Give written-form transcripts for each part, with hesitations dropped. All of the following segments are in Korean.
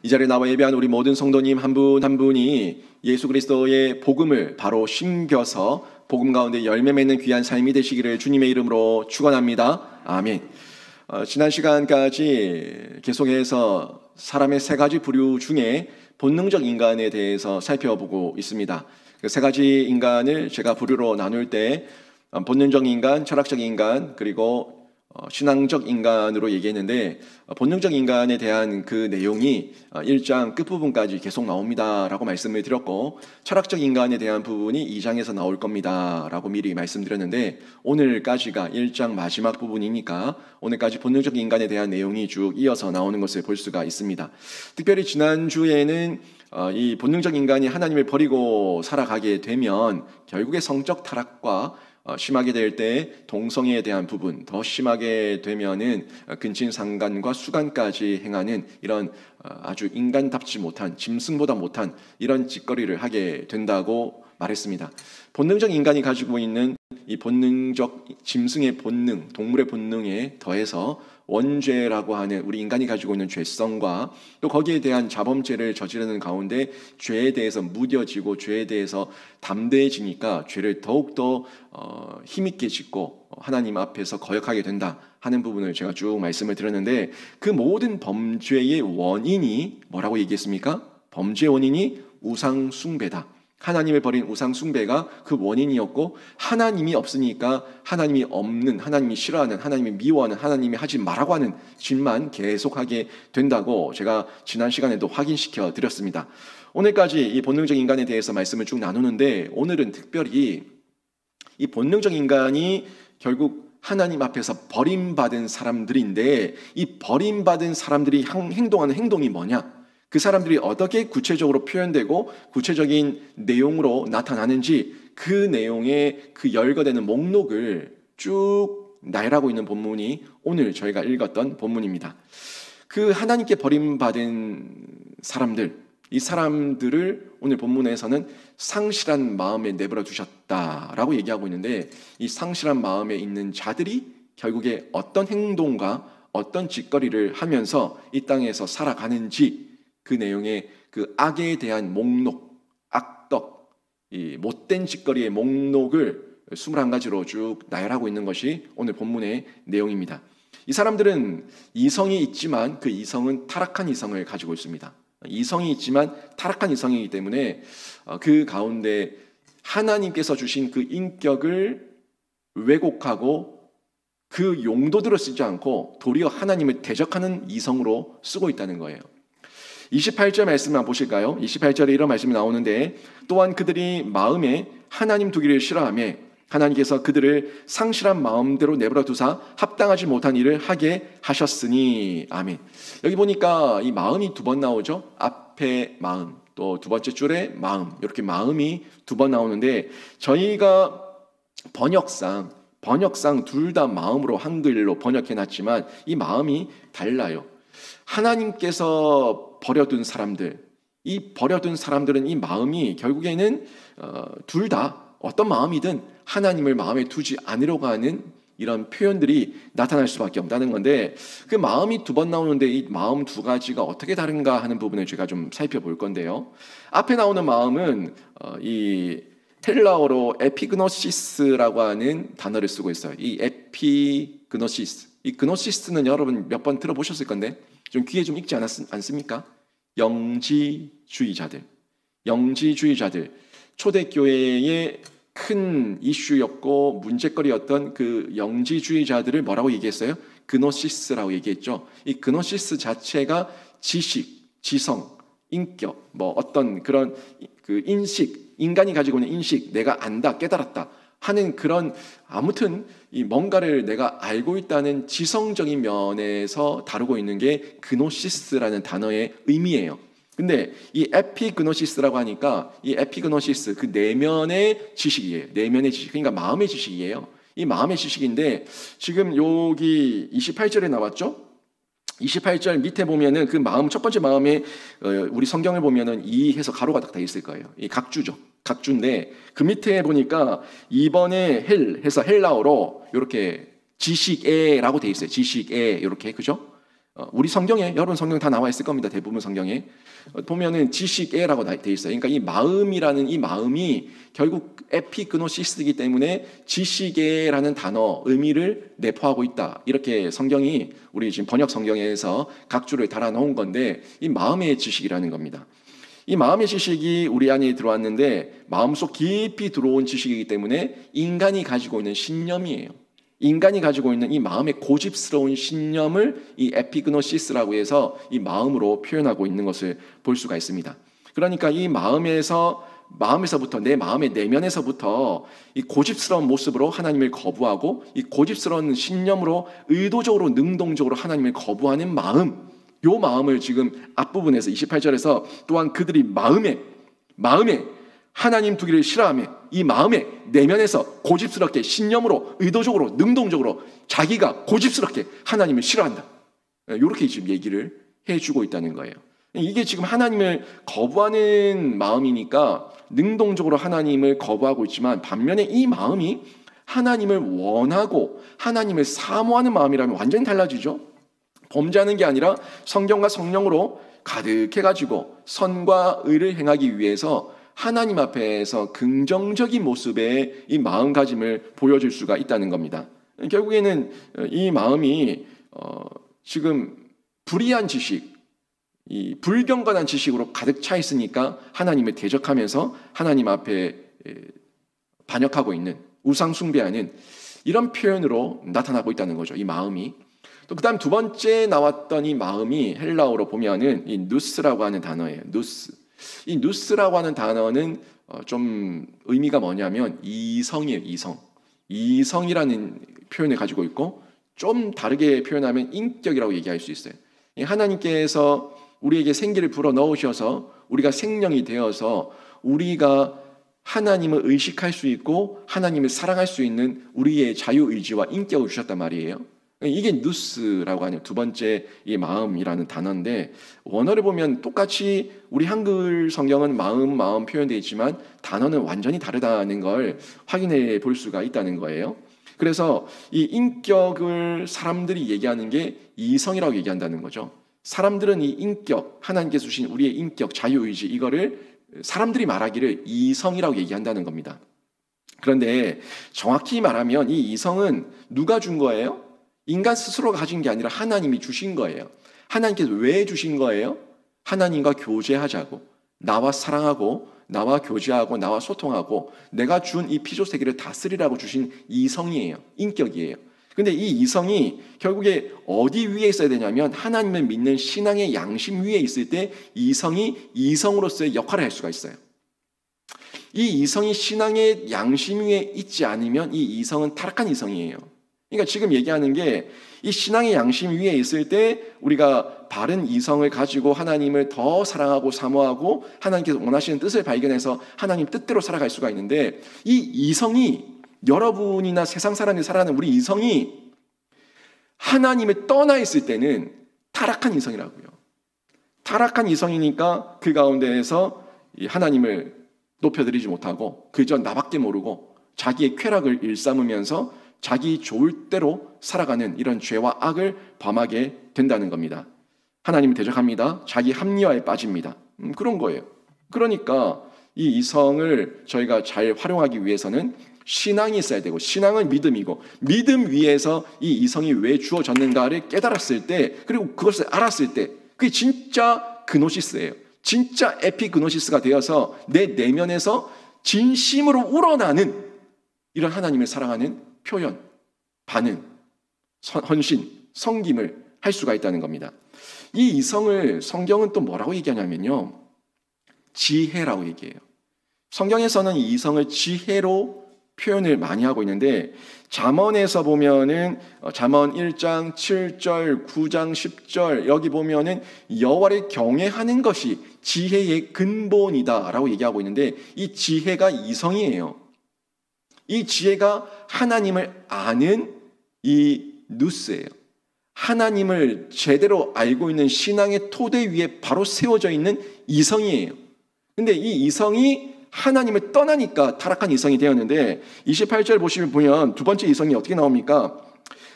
이 자리에 나와 예배한 우리 모든 성도님 한 분 한 분이 예수 그리스도의 복음을 바로 심겨서 복음 가운데 열매 맺는 귀한 삶이 되시기를 주님의 이름으로 축원합니다. 아멘. 지난 시간까지 계속해서 사람의 세 가지 부류 중에 본능적 인간에 대해서 살펴보고 있습니다. 그 세 가지 인간을 제가 부류로 나눌 때 본능적 인간, 철학적 인간, 그리고 신앙적 인간으로 얘기했는데, 본능적 인간에 대한 그 내용이 1장 끝부분까지 계속 나옵니다 라고 말씀을 드렸고, 철학적 인간에 대한 부분이 2장에서 나올 겁니다 라고 미리 말씀드렸는데, 오늘까지가 1장 마지막 부분이니까 오늘까지 본능적 인간에 대한 내용이 쭉 이어서 나오는 것을 볼 수가 있습니다. 특별히 지난주에는 이 본능적 인간이 하나님을 버리고 살아가게 되면 결국에 성적 타락과 심하게 될 때 동성애에 대한 부분, 더 심하게 되면은 근친상간과 수간까지 행하는 이런 아주 인간답지 못한, 짐승보다 못한 이런 짓거리를 하게 된다고 말했습니다. 본능적 인간이 가지고 있는 이 본능적 짐승의 본능, 동물의 본능에 더해서 원죄라고 하는 우리 인간이 가지고 있는 죄성과 또 거기에 대한 자범죄를 저지르는 가운데 죄에 대해서 무뎌지고 죄에 대해서 담대해지니까 죄를 더욱더 힘있게 짓고 하나님 앞에서 거역하게 된다 하는 부분을 제가 쭉 말씀을 드렸는데, 그 모든 범죄의 원인이 뭐라고 얘기했습니까? 범죄의 원인이 우상 숭배다. 하나님을 버린 우상 숭배가 그 원인이었고, 하나님이 없으니까 하나님이 없는, 하나님이 싫어하는, 하나님이 미워하는, 하나님이 하지 말라고 하는 짓만 계속하게 된다고 제가 지난 시간에도 확인시켜 드렸습니다. 오늘까지 이 본능적 인간에 대해서 말씀을 쭉 나누는데, 오늘은 특별히 이 본능적 인간이 결국 하나님 앞에서 버림받은 사람들인데, 이 버림받은 사람들이 행동하는 행동이 뭐냐? 그 사람들이 어떻게 구체적으로 표현되고 구체적인 내용으로 나타나는지, 그 내용의 그 열거되는 목록을 쭉 나열하고 있는 본문이 오늘 저희가 읽었던 본문입니다. 그 하나님께 버림받은 사람들, 이 사람들을 오늘 본문에서는 상실한 마음에 내버려 두셨다라고 얘기하고 있는데, 이 상실한 마음에 있는 자들이 결국에 어떤 행동과 어떤 짓거리를 하면서 이 땅에서 살아가는지, 그 내용의 그 악에 대한 목록, 악덕, 이 못된 짓거리의 목록을 21가지로 쭉 나열하고 있는 것이 오늘 본문의 내용입니다. 이 사람들은 이성이 있지만 그 이성은 타락한 이성을 가지고 있습니다. 이성이 있지만 타락한 이성이기 때문에 그 가운데 하나님께서 주신 그 인격을 왜곡하고 그 용도대로 쓰지 않고 도리어 하나님을 대적하는 이성으로 쓰고 있다는 거예요. 28절 말씀만 보실까요? 28절에 이런 말씀이 나오는데, 또한 그들이 마음에 하나님 두기를 싫어하며 하나님께서 그들을 상실한 마음대로 내버려 두사 합당하지 못한 일을 하게 하셨으니. 아멘. 여기 보니까 이 마음이 두 번 나오죠. 앞에 마음, 또 두 번째 줄에 마음, 이렇게 마음이 두 번 나오는데, 저희가 번역상 둘 다 마음으로 한글로 번역해놨지만 이 마음이 달라요. 하나님께서 버려둔 사람들, 이 버려둔 사람들은 이 마음이 결국에는 둘 다 어떤 마음이든 하나님을 마음에 두지 않으려고 하는 이런 표현들이 나타날 수밖에 없다는 건데, 그 마음이 두 번 나오는데 이 마음 두 가지가 어떻게 다른가 하는 부분을 제가 좀 살펴볼 건데요. 앞에 나오는 마음은 이 헬라어로 에피그노시스라고 하는 단어를 쓰고 있어요. 이 에피그노시스, 이 그노시스는 여러분 몇 번 들어보셨을 건데 좀 귀에 좀 익지 않습니까? 영지주의자들. 초대교회의 큰 이슈였고 문제거리였던 그 영지주의자들을 뭐라고 얘기했어요? 그노시스라고 얘기했죠. 이 그노시스 자체가 지식, 지성, 인격, 어떤 그런 그 인식, 인간이 가지고 있는 인식, 내가 안다, 깨달았다 하는 그런, 아무튼 이 뭔가를 내가 알고 있다는 지성적인 면에서 다루고 있는 게 그노시스라는 단어의 의미예요. 근데 이 에피그노시스라고 하니까 이 에피그노시스, 그 내면의 지식이에요. 내면의 지식, 그러니까 마음의 지식이에요. 이 마음의 지식인데, 지금 여기 28절에 나왔죠? 28절 밑에 보면은 그 마음, 첫 번째 마음에 우리 성경을 보면은 이 해서 가로가 딱 다 있을 거예요. 이 각주죠. 각주인데 그 밑에 보니까 2번에 헬 해서 헬라어로 이렇게 지식에라고 돼 있어요. 지식에 이렇게, 그죠? 우리 성경에, 여러분 성경 다 나와 있을 겁니다. 대부분 성경에 보면은 지식에라고 돼 있어요. 그러니까 이 마음이라는 이 마음이 결국 에피그노시스이기 때문에 지식에라는 단어 의미를 내포하고 있다. 이렇게 성경이 우리 지금 번역 성경에서 각 줄을 달아 놓은 건데, 이 마음의 지식이라는 겁니다. 이 마음의 지식이 우리 안에 들어왔는데 마음속 깊이 들어온 지식이기 때문에 인간이 가지고 있는 신념이에요. 인간이 가지고 있는 이 마음의 고집스러운 신념을 이 에피그노시스라고 해서 이 마음으로 표현하고 있는 것을 볼 수가 있습니다. 그러니까 이 마음에서부터, 내 마음의 내면에서부터 이 고집스러운 모습으로 하나님을 거부하고 이 고집스러운 신념으로 의도적으로 능동적으로 하나님을 거부하는 마음, 요 마음을 지금 앞부분에서 28절에서 또한 그들이 마음에 하나님 두기를 싫어하며 이 마음의 내면에서 고집스럽게 신념으로 의도적으로 능동적으로 자기가 고집스럽게 하나님을 싫어한다. 이렇게 지금 얘기를 해주고 있다는 거예요. 이게 지금 하나님을 거부하는 마음이니까 능동적으로 하나님을 거부하고 있지만, 반면에 이 마음이 하나님을 원하고 하나님을 사모하는 마음이라면 완전히 달라지죠. 범죄하는 게 아니라 성경과 성령으로 가득해가지고 선과 의를 행하기 위해서 하나님 앞에서 긍정적인 모습의 이 마음가짐을 보여줄 수가 있다는 겁니다. 결국에는 이 마음이 지금 불의한 지식, 이 불경건한 지식으로 가득 차 있으니까 하나님을 대적하면서 하나님 앞에 반역하고 있는, 우상 숭배하는 이런 표현으로 나타나고 있다는 거죠. 이 마음이. 또 그다음 두 번째 나왔던 이 마음이 헬라어로 보면은 이 누스라고 하는 단어예요. 누스. 이 누스라고 하는 단어는 좀 의미가 뭐냐면 이성이에요. 이성이라는 표현을 가지고 있고, 좀 다르게 표현하면 인격이라고 얘기할 수 있어요. 하나님께서 우리에게 생기를 불어 넣으셔서 우리가 생명이 되어서 우리가 하나님을 의식할 수 있고 하나님을 사랑할 수 있는 우리의 자유의지와 인격을 주셨단 말이에요. 이게 누스라고 하는 두 번째 이 마음이라는 단어인데, 원어를 보면 똑같이 우리 한글 성경은 마음 표현되어 있지만 단어는 완전히 다르다는 걸 확인해 볼 수가 있다는 거예요. 그래서 이 인격을 사람들이 얘기하는 게 이성이라고 얘기한다는 거죠. 사람들은 이 인격, 하나님께서 주신 우리의 인격, 자유의지, 이거를 사람들이 말하기를 이성이라고 얘기한다는 겁니다. 그런데 정확히 말하면 이 이성은 누가 준 거예요? 인간 스스로가 가진 게 아니라 하나님이 주신 거예요. 하나님께서 왜 주신 거예요? 하나님과 교제하자고, 나와 사랑하고, 나와 교제하고, 나와 소통하고, 내가 준 이 피조 세계를 다스리라고 주신 이성이에요. 인격이에요. 근데 이 이성이 결국에 어디 위에 있어야 되냐면 하나님을 믿는 신앙의 양심 위에 있을 때 이성이 이성으로서의 역할을 할 수가 있어요. 이 이성이 신앙의 양심 위에 있지 않으면 이 이성은 타락한 이성이에요. 그러니까 지금 얘기하는 게 이 신앙의 양심 위에 있을 때 우리가 바른 이성을 가지고 하나님을 더 사랑하고 사모하고 하나님께서 원하시는 뜻을 발견해서 하나님 뜻대로 살아갈 수가 있는데, 이 이성이, 여러분이나 세상 사람이 살아가는 우리 이성이 하나님을 떠나 있을 때는 타락한 이성이라고요. 타락한 이성이니까 그 가운데에서 하나님을 높여드리지 못하고 그저 나밖에 모르고 자기의 쾌락을 일삼으면서 자기 좋을 대로 살아가는 이런 죄와 악을 범하게 된다는 겁니다. 하나님을 대적합니다. 자기 합리화에 빠집니다. 그런 거예요. 그러니까 이 이성을 저희가 잘 활용하기 위해서는 신앙이 있어야 되고, 신앙은 믿음이고, 믿음 위에서 이 이성이 왜 주어졌는가를 깨달았을 때, 그리고 그것을 알았을 때, 그게 진짜 그노시스예요. 진짜 에피그노시스가 되어서 내 내면에서 진심으로 우러나는 이런 하나님을 사랑하는 표현, 반응, 헌신, 섬김을 할 수가 있다는 겁니다. 이 이성을 성경은 또 뭐라고 얘기하냐면요, 지혜라고 얘기해요. 성경에서는 이 이성을 지혜로 표현을 많이 하고 있는데, 잠언에서 보면은 잠언 1장 7절, 9장 10절 여기 보면은 여호와를 경외하는 것이 지혜의 근본이다라고 얘기하고 있는데, 이 지혜가 이성이에요. 이 지혜가 하나님을 아는 이 누스예요. 하나님을 제대로 알고 있는 신앙의 토대 위에 바로 세워져 있는 이성이에요. 근데 이 이성이 하나님을 떠나니까 타락한 이성이 되었는데, 28절 보시면 두 번째 이성이 어떻게 나옵니까?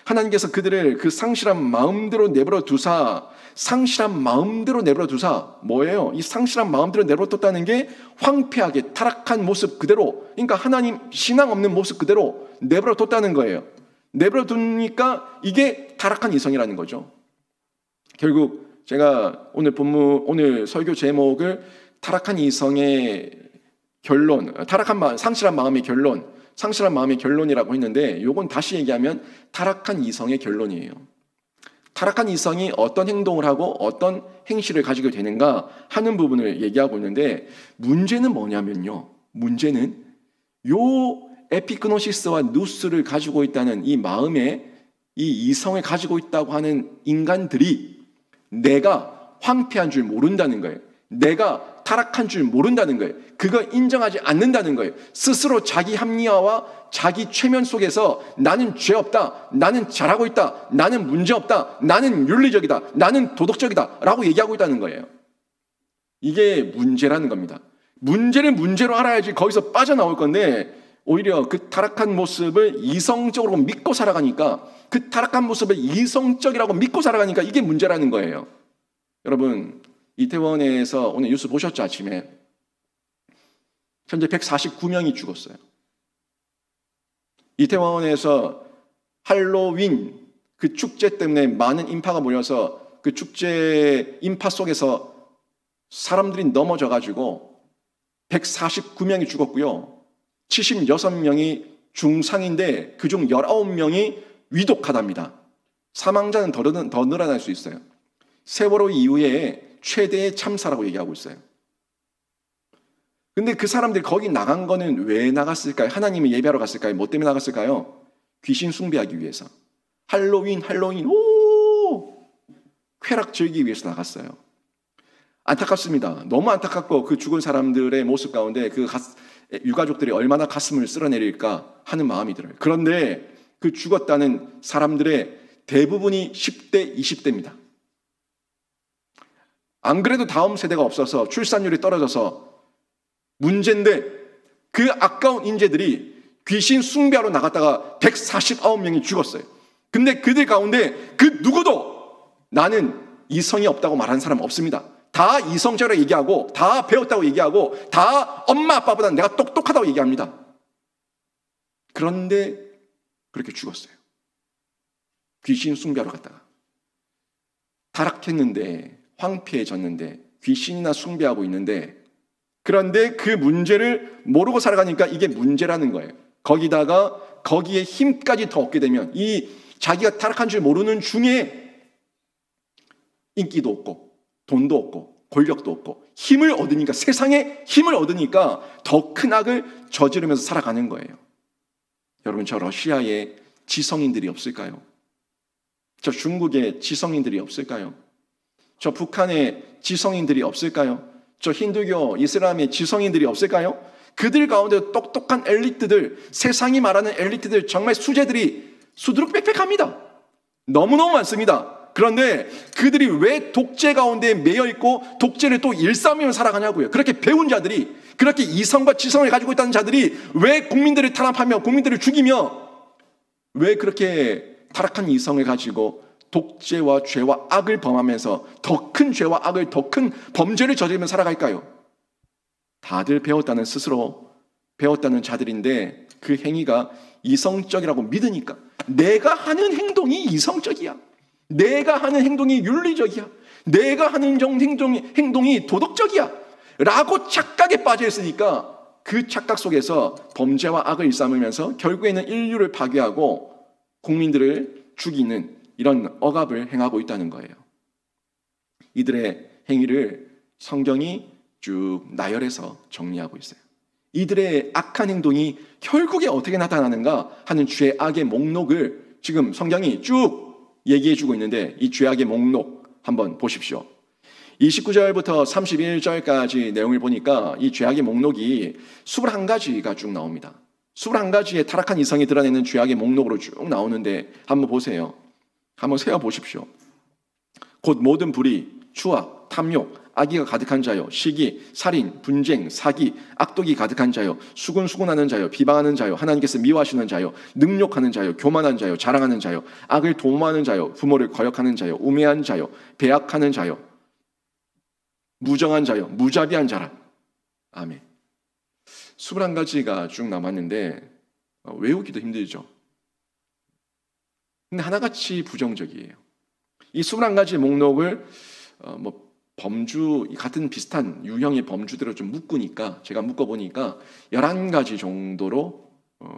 하나님께서 그들을 그 상실한 마음대로 내버려 두사, 상실한 마음대로 내버려 두사, 뭐예요? 이 상실한 마음대로 내버려 뒀다는 게 황폐하게 타락한 모습 그대로, 그러니까 하나님 신앙 없는 모습 그대로 내버려 뒀다는 거예요. 내버려 두니까 이게 타락한 이성이라는 거죠. 결국 제가 오늘 설교 제목을 타락한 이성의 결론, 상실한 마음의 결론이라고 했는데, 요건 다시 얘기하면 타락한 이성의 결론이에요. 타락한 이성이 어떤 행동을 하고 어떤 행실을 가지게 되는가 하는 부분을 얘기하고 있는데, 문제는 뭐냐면요. 문제는 요 에피그노시스와 누스를 가지고 있다는 이 마음에 이 이성을 가지고 있다고 하는 인간들이 내가 황폐한 줄 모른다는 거예요. 내가 타락한 줄 모른다는 거예요. 그걸 인정하지 않는다는 거예요. 스스로 자기 합리화와 자기 최면 속에서 나는 죄 없다, 나는 잘하고 있다, 나는 문제 없다, 나는 윤리적이다, 나는 도덕적이다 라고 얘기하고 있다는 거예요. 이게 문제라는 겁니다. 문제를 문제로 알아야지 거기서 빠져나올 건데, 오히려 그 타락한 모습을 이성적으로 믿고 살아가니까, 그 타락한 모습을 이성적이라고 믿고 살아가니까 이게 문제라는 거예요. 여러분, 이태원에서 오늘 뉴스 보셨죠? 아침에 현재 149명이 죽었어요. 이태원에서 할로윈 그 축제 때문에 많은 인파가 모여서 그 축제 인파 속에서 사람들이 넘어져가지고 149명이 죽었고요. 76명이 중상인데 그중 19명이 위독하답니다. 사망자는 더 늘어날 수 있어요. 세월호 이후에 최대의 참사라고 얘기하고 있어요. 근데 그 사람들이 거기 나간 거는 왜 나갔을까요? 하나님을 예배하러 갔을까요? 뭐 때문에 나갔을까요? 귀신 숭배하기 위해서. 할로윈 쾌락 즐기기 위해서 나갔어요. 안타깝습니다. 너무 안타깝고 그 죽은 사람들의 모습 가운데 그 유가족들이 얼마나 가슴을 쓸어내릴까 하는 마음이 들어요. 그런데 그 죽었다는 사람들의 대부분이 10대, 20대입니다. 안 그래도 다음 세대가 없어서 출산율이 떨어져서 문제인데, 그 아까운 인재들이 귀신 숭배하러 나갔다가 149명이 죽었어요. 근데 그들 가운데 그 누구도 나는 이성이 없다고 말하는 사람 없습니다. 다 이성적으로 얘기하고, 다 배웠다고 얘기하고, 다 엄마 아빠보다 내가 똑똑하다고 얘기합니다. 그런데 그렇게 죽었어요. 귀신 숭배하러 갔다가. 타락했는데, 황폐해졌는데, 귀신이나 숭배하고 있는데, 그런데 그 문제를 모르고 살아가니까 이게 문제라는 거예요. 거기다가 거기에 힘까지 더 얻게 되면, 이 자기가 타락한 줄 모르는 중에 인기도 없고 돈도 없고 권력도 없고 힘을 얻으니까, 세상에 힘을 얻으니까 더 큰 악을 저지르면서 살아가는 거예요. 여러분, 저 러시아에 지성인들이 없을까요? 저 중국에 지성인들이 없을까요? 저 북한에 지성인들이 없을까요? 저 힌두교, 이슬람의 지성인들이 없을까요? 그들 가운데 똑똑한 엘리트들, 세상이 말하는 엘리트들, 정말 수재들이 수두룩빽빽합니다. 너무너무 많습니다. 그런데 그들이 왜 독재 가운데 매여있고 독재를 또 일삼으며 살아가냐고요. 그렇게 배운 자들이, 그렇게 이성과 지성을 가지고 있다는 자들이 왜 국민들을 탄압하며 국민들을 죽이며, 왜 그렇게 타락한 이성을 가지고 독재와 죄와 악을 범하면서 더 큰 죄와 악을, 더 큰 범죄를 저지르며 살아갈까요? 다들 스스로 배웠다는 자들인데, 그 행위가 이성적이라고 믿으니까, 내가 하는 행동이 이성적이야, 내가 하는 행동이 윤리적이야, 내가 하는 행동이 도덕적이야 라고 착각에 빠져 있으니까, 그 착각 속에서 범죄와 악을 일삼으면서 결국에는 인류를 파괴하고 국민들을 죽이는 이런 억압을 행하고 있다는 거예요. 이들의 행위를 성경이 쭉 나열해서 정리하고 있어요. 이들의 악한 행동이 결국에 어떻게 나타나는가 하는 죄악의 목록을 지금 성경이 쭉 얘기해주고 있는데, 이 죄악의 목록 한번 보십시오. 29절부터 31절까지 내용을 보니까 이 죄악의 목록이 21가지가 쭉 나옵니다. 21가지의 타락한 이성이 드러내는 죄악의 목록으로 쭉 나오는데, 한번 보세요. 한번 세어보십시오. 곧 모든 불의, 추악, 탐욕, 악의가 가득한 자요, 시기, 살인, 분쟁, 사기, 악독이 가득한 자요, 수군수군하는 자요, 비방하는 자요, 하나님께서 미워하시는 자요, 능욕하는 자요, 교만한 자요, 자랑하는 자요, 악을 도모하는 자요, 부모를 거역하는 자요, 우매한 자요, 배악하는 자요, 무정한 자요, 무자비한 자라. 아멘. 21가지가 쭉 남았는데 외우기도 힘들죠. 근데 하나같이 부정적이에요. 이 21가지 목록을 범주 같은 비슷한 유형의 범주대로 좀 묶으니까, 제가 묶어보니까 11가지 정도로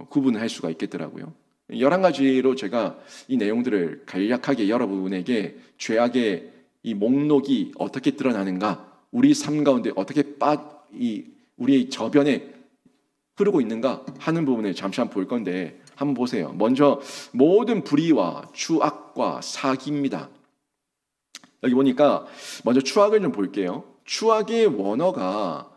구분을 할 수가 있겠더라고요. 11가지로 제가 이 내용들을 간략하게 여러분에게 죄악의 이 목록이 어떻게 드러나는가, 우리 삶 가운데 어떻게 우리의 저변에 흐르고 있는가 하는 부분을 잠시 한번 볼 건데, 한번 보세요. 먼저 모든 불의와 추악과 사기입니다. 여기 보니까 먼저 추악을 좀 볼게요. 추악의 원어가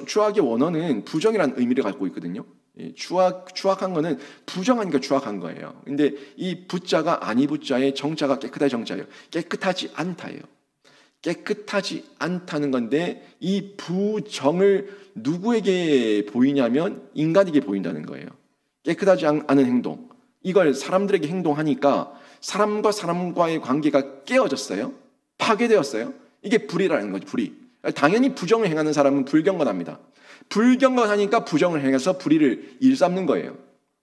추악의 원어는 부정이라는 의미를 갖고 있거든요. 추악한 거는 부정하니까 추악한 거예요. 근데 이 부자가 아니 부자의 정자가 깨끗하의 정자예요. 깨끗하지 않다예요. 깨끗하지 않다는 건데, 이 부정을 누구에게 보이냐면 인간에게 보인다는 거예요. 깨끗하지 않은 행동, 이걸 사람들에게 행동하니까 사람과 사람과의 관계가 깨어졌어요. 파괴되었어요. 이게 불의라는 거죠. 불의. 당연히 부정을 행하는 사람은 불경건합니다. 불경건하니까 부정을 행해서 불의를 일삼는 거예요.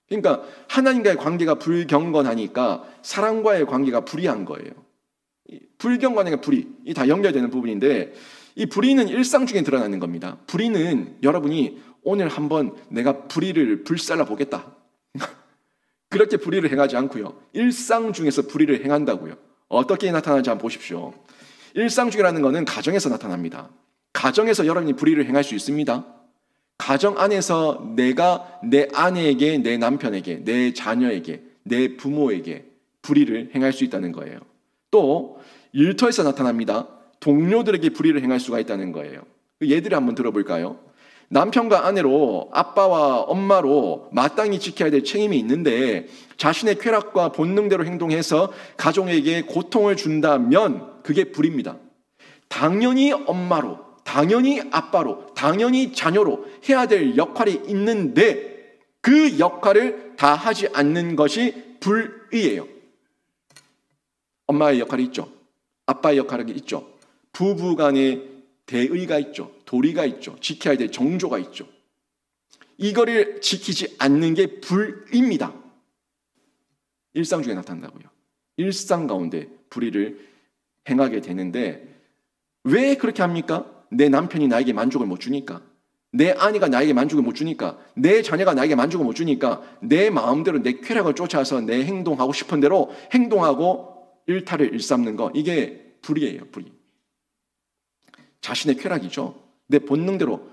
그러니까 하나님과의 관계가 불경건하니까 사람과의 관계가 불의한 거예요. 불경건과 불의, 이 다 연결되는 부분인데, 이 불의는 일상 중에 드러나는 겁니다. 불의는 여러분이 오늘 한번 내가 불의를 불살라 보겠다, 그렇게 불의를 행하지 않고요. 일상 중에서 불의를 행한다고요. 어떻게 나타나는지 한번 보십시오. 일상 중이라는 것은 가정에서 나타납니다. 가정에서 여러분이 불의를 행할 수 있습니다. 가정 안에서 내가 내 아내에게, 내 남편에게, 내 자녀에게, 내 부모에게 불의를 행할 수 있다는 거예요. 또 일터에서 나타납니다. 동료들에게 불의를 행할 수가 있다는 거예요. 예들을 한번 들어볼까요? 남편과 아내로, 아빠와 엄마로 마땅히 지켜야 될 책임이 있는데 자신의 쾌락과 본능대로 행동해서 가족에게 고통을 준다면 그게 불의입니다. 당연히 엄마로, 당연히 아빠로, 당연히 자녀로 해야 될 역할이 있는데 그 역할을 다 하지 않는 것이 불의예요. 엄마의 역할이 있죠. 아빠의 역할이 있죠. 부부 간의 대의가 있죠. 도리가 있죠. 지켜야 될 정조가 있죠. 이거를 지키지 않는 게 불의입니다. 일상 중에 나타난다고요. 일상 가운데 불의를 행하게 되는데, 왜 그렇게 합니까? 내 남편이 나에게 만족을 못 주니까, 내 아내가 나에게 만족을 못 주니까, 내 자녀가 나에게 만족을 못 주니까 내 마음대로 내 쾌락을 쫓아서 내 행동하고 싶은 대로 행동하고 일탈을 일삼는 거, 이게 불의예요. 불의. 자신의 쾌락이죠. 내 본능대로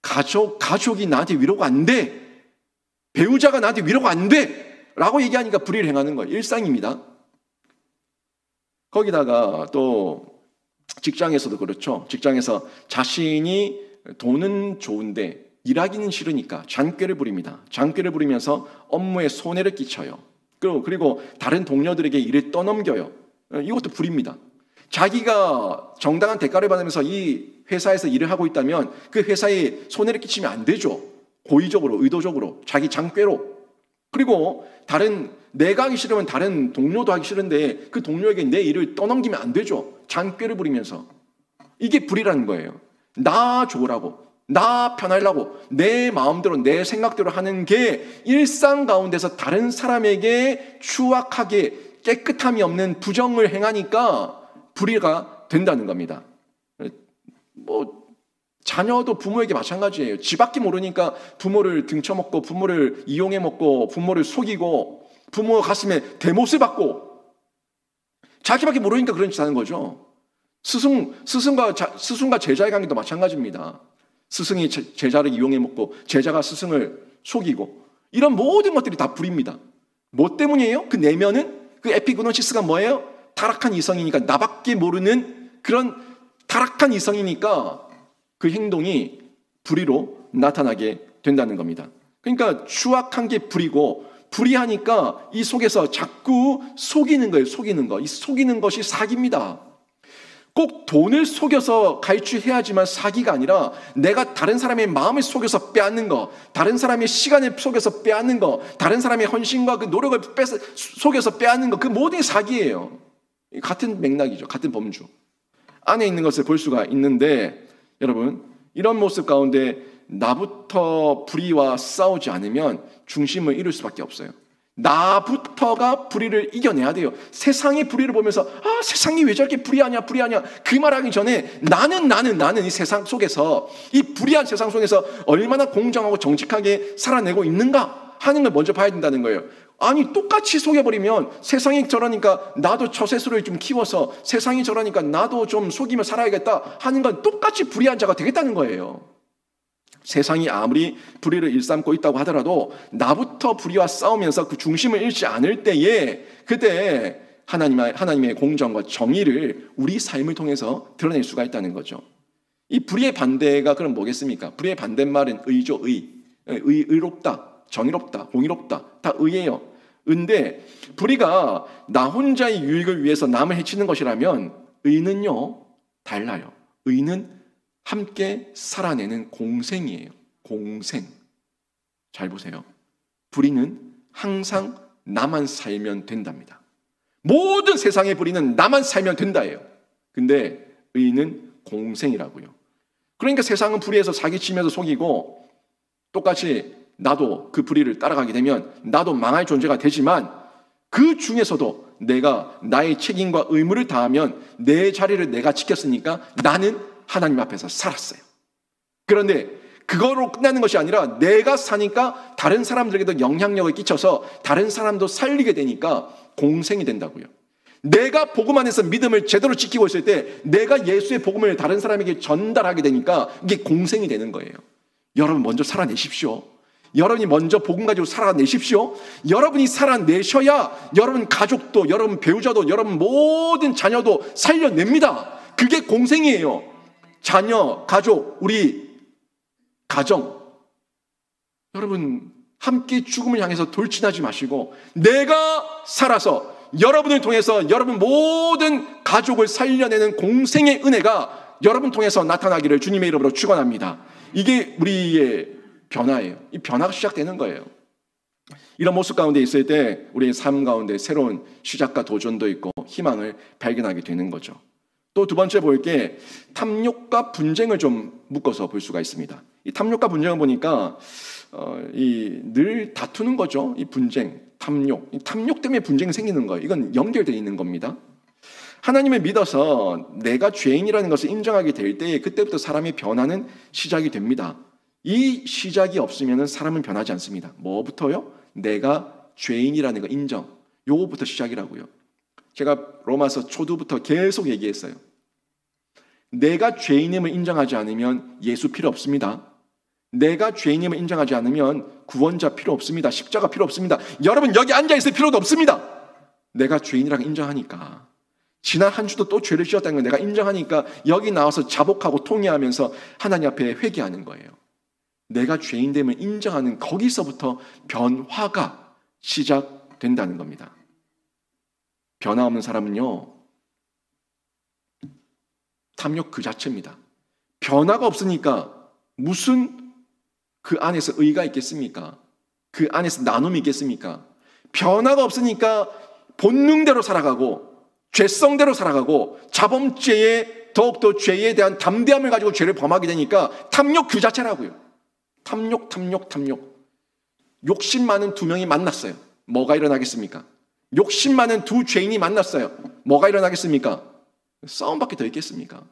가족이 나한테 위로가 안 돼, 배우자가 나한테 위로가 안 돼 라고 얘기하니까 불의를 행하는 거예요. 일상입니다. 거기다가 또 직장에서도 그렇죠. 직장에서 자신이 돈은 좋은데 일하기는 싫으니까 장꾀를 부립니다. 장꾀를 부리면서 업무에 손해를 끼쳐요. 그리고 다른 동료들에게 일을 떠넘겨요. 이것도 불의입니다. 자기가 정당한 대가를 받으면서 이 회사에서 일을 하고 있다면 그 회사에 손해를 끼치면 안 되죠. 고의적으로, 의도적으로, 자기 장꾀로. 그리고 내가 하기 싫으면 다른 동료도 하기 싫은데 그 동료에게 내 일을 떠넘기면 안 되죠. 장꾀를 부리면서. 이게 불의라는 거예요. 나 좋으라고, 나 편하려고 내 마음대로 내 생각대로 하는 게 일상 가운데서 다른 사람에게 추악하게 깨끗함이 없는 부정을 행하니까 불의가 된다는 겁니다. 자녀도 부모에게 마찬가지예요. 지밖에 모르니까 부모를 등쳐먹고, 부모를 이용해먹고, 부모를 속이고, 부모 가슴에 대못을 받고, 자기밖에 모르니까 그런 짓 하는 거죠. 스승과 제자의 관계도 마찬가지입니다. 스승이 제자를 이용해먹고 제자가 스승을 속이고, 이런 모든 것들이 다 불의입니다. 뭐 때문이에요? 그 내면은, 그 에피그노시스가 뭐예요? 타락한 이성이니까, 나밖에 모르는 그런 타락한 이성이니까 그 행동이 불의로 나타나게 된다는 겁니다. 그러니까 추악한 게 불의고, 불의하니까 이 속에서 자꾸 속이는 거예요. 속이는 거. 이 속이는 것이 사기입니다. 꼭 돈을 속여서 갈취해야지만 사기가 아니라 내가 다른 사람의 마음을 속여서 빼앗는 거, 다른 사람의 시간을 속여서 빼앗는 거, 다른 사람의 헌신과 그 노력을 속여서 빼앗는 거, 그 모든 게 사기예요. 같은 맥락이죠. 같은 범주 안에 있는 것을 볼 수가 있는데, 여러분, 이런 모습 가운데 나부터 불의와 싸우지 않으면 중심을 잃을 수밖에 없어요. 나부터가 불의를 이겨내야 돼요. 세상의 불의를 보면서 세상이 왜 저렇게 불의하냐 그 말하기 전에 나는 이 세상 속에서, 이 불의한 세상 속에서 얼마나 공정하고 정직하게 살아내고 있는가 하는 걸 먼저 봐야 된다는 거예요. 아니, 똑같이 속여버리면 세상이 저러니까 나도 처세술을 좀 키워서, 세상이 저러니까 나도 좀 속이며 살아야겠다 하는 건 똑같이 불의한 자가 되겠다는 거예요. 세상이 아무리 불의를 일삼고 있다고 하더라도 나부터 불의와 싸우면서 그 중심을 잃지 않을 때에, 그때 하나님의 공정과 정의를 우리 삶을 통해서 드러낼 수가 있다는 거죠. 이 불의의 반대가 그럼 뭐겠습니까? 불의의 반대말은 의죠. 의롭다, 정의롭다, 공의롭다, 다 의예요. 근데 불의가 나 혼자의 유익을 위해서 남을 해치는 것이라면 의는요, 달라요. 의는 함께 살아내는 공생이에요. 공생. 잘 보세요. 불의는 항상 나만 살면 된답니다. 모든 세상의 불의는 나만 살면 된다예요. 근데 의는 공생이라고요. 그러니까 세상은 불의해서 사기치면서 속이고, 똑같이 나도 그 불의를 따라가게 되면 나도 망할 존재가 되지만, 그 중에서도 내가 나의 책임과 의무를 다하면 내 자리를 내가 지켰으니까 나는 하나님 앞에서 살았어요. 그런데 그거로 끝나는 것이 아니라 내가 사니까 다른 사람들에게도 영향력을 끼쳐서 다른 사람도 살리게 되니까 공생이 된다고요. 내가 복음 안에서 믿음을 제대로 지키고 있을 때 내가 예수의 복음을 다른 사람에게 전달하게 되니까 이게 공생이 되는 거예요. 여러분 먼저 살아내십시오. 여러분이 먼저 복음 가지고 살아내십시오. 여러분이 살아내셔야 여러분 가족도, 여러분 배우자도, 여러분 모든 자녀도 살려냅니다. 그게 공생이에요. 자녀, 가족, 우리 가정, 여러분 함께 죽음을 향해서 돌진하지 마시고 내가 살아서 여러분을 통해서 여러분 모든 가족을 살려내는 공생의 은혜가 여러분 통해서 나타나기를 주님의 이름으로 축원합니다. 이게 우리의 변화예요. 이 변화가 시작되는 거예요. 이런 모습 가운데 있을 때 우리의 삶 가운데 새로운 시작과 도전도 있고 희망을 발견하게 되는 거죠. 또 두 번째 볼 게 탐욕과 분쟁을 좀 묶어서 볼 수가 있습니다. 이 탐욕과 분쟁을 보니까 늘 다투는 거죠. 이 분쟁, 탐욕. 이 탐욕 때문에 분쟁이 생기는 거예요. 이건 연결되어 있는 겁니다. 하나님을 믿어서 내가 죄인이라는 것을 인정하게 될 때 그때부터 사람의 변화는 시작이 됩니다. 이 시작이 없으면 사람은 변하지 않습니다. 뭐부터요? 내가 죄인이라는 거 인정. 요거부터 시작이라고요. 제가 로마서 초두부터 계속 얘기했어요. 내가 죄인임을 인정하지 않으면 예수 필요 없습니다. 내가 죄인임을 인정하지 않으면 구원자 필요 없습니다. 십자가 필요 없습니다. 여러분 여기 앉아있을 필요도 없습니다. 내가 죄인이라고 인정하니까, 지난 한 주도 또 죄를 지었다는 걸 내가 인정하니까 여기 나와서 자복하고 통회하면서 하나님 앞에 회개하는 거예요. 내가 죄인됨을 인정하는 거기서부터 변화가 시작된다는 겁니다. 변화 없는 사람은요, 탐욕 그 자체입니다. 변화가 없으니까 무슨 그 안에서 의가 있겠습니까? 그 안에서 나눔이 있겠습니까? 변화가 없으니까 본능대로 살아가고 죄성대로 살아가고 자범죄에 더욱더 죄에 대한 담대함을 가지고 죄를 범하게 되니까 탐욕 그 자체라고요. 탐욕. 욕심 많은 두 명이 만났어요. 뭐가 일어나겠습니까? 욕심 많은 두 죄인이 만났어요. 뭐가 일어나겠습니까? 싸움밖에 더 있겠습니까?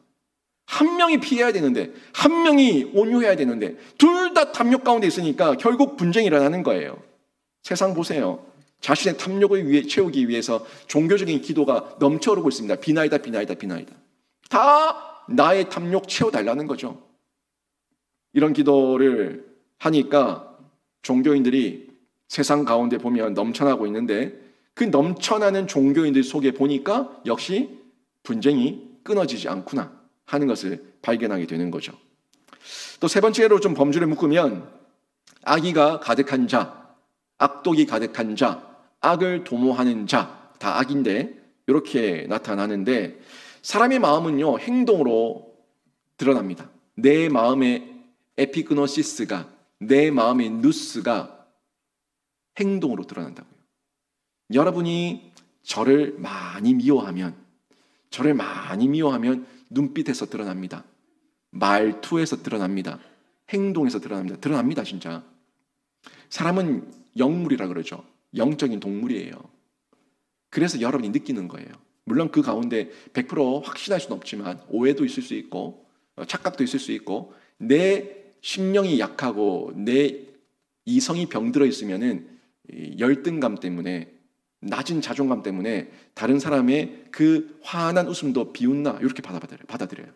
한 명이 피해야 되는데, 한 명이 온유해야 되는데, 둘 다 탐욕 가운데 있으니까 결국 분쟁이 일어나는 거예요. 세상 보세요. 자신의 탐욕을 채우기 위해서 종교적인 기도가 넘쳐오르고 있습니다. 비나이다. 다 나의 탐욕 채워달라는 거죠. 이런 기도를 하니까 종교인들이 세상 가운데 보면 넘쳐나고 있는데, 그 넘쳐나는 종교인들 속에 보니까 역시 분쟁이 끊어지지 않구나 하는 것을 발견하게 되는 거죠. 또 세 번째로 좀 범주를 묶으면 악의가 가득한 자, 악독이 가득한 자, 악을 도모하는 자, 다 악인데 이렇게 나타나는데, 사람의 마음은요, 행동으로 드러납니다. 내 마음의 에피그노시스가, 내 마음의 누스가 행동으로 드러난다고요. 여러분이 저를 많이 미워하면 눈빛에서 드러납니다. 말투에서 드러납니다. 행동에서 드러납니다, 진짜. 사람은 영물이라 그러죠. 영적인 동물이에요. 그래서 여러분이 느끼는 거예요. 물론 그 가운데 100% 확신할 수는 없지만 오해도 있을 수 있고 착각도 있을 수 있고 내 심령이 약하고 내 이성이 병들어 있으면은 열등감 때문에 낮은 자존감 때문에 다른 사람의 그 환한 웃음도 비웃나 이렇게 받아들여요.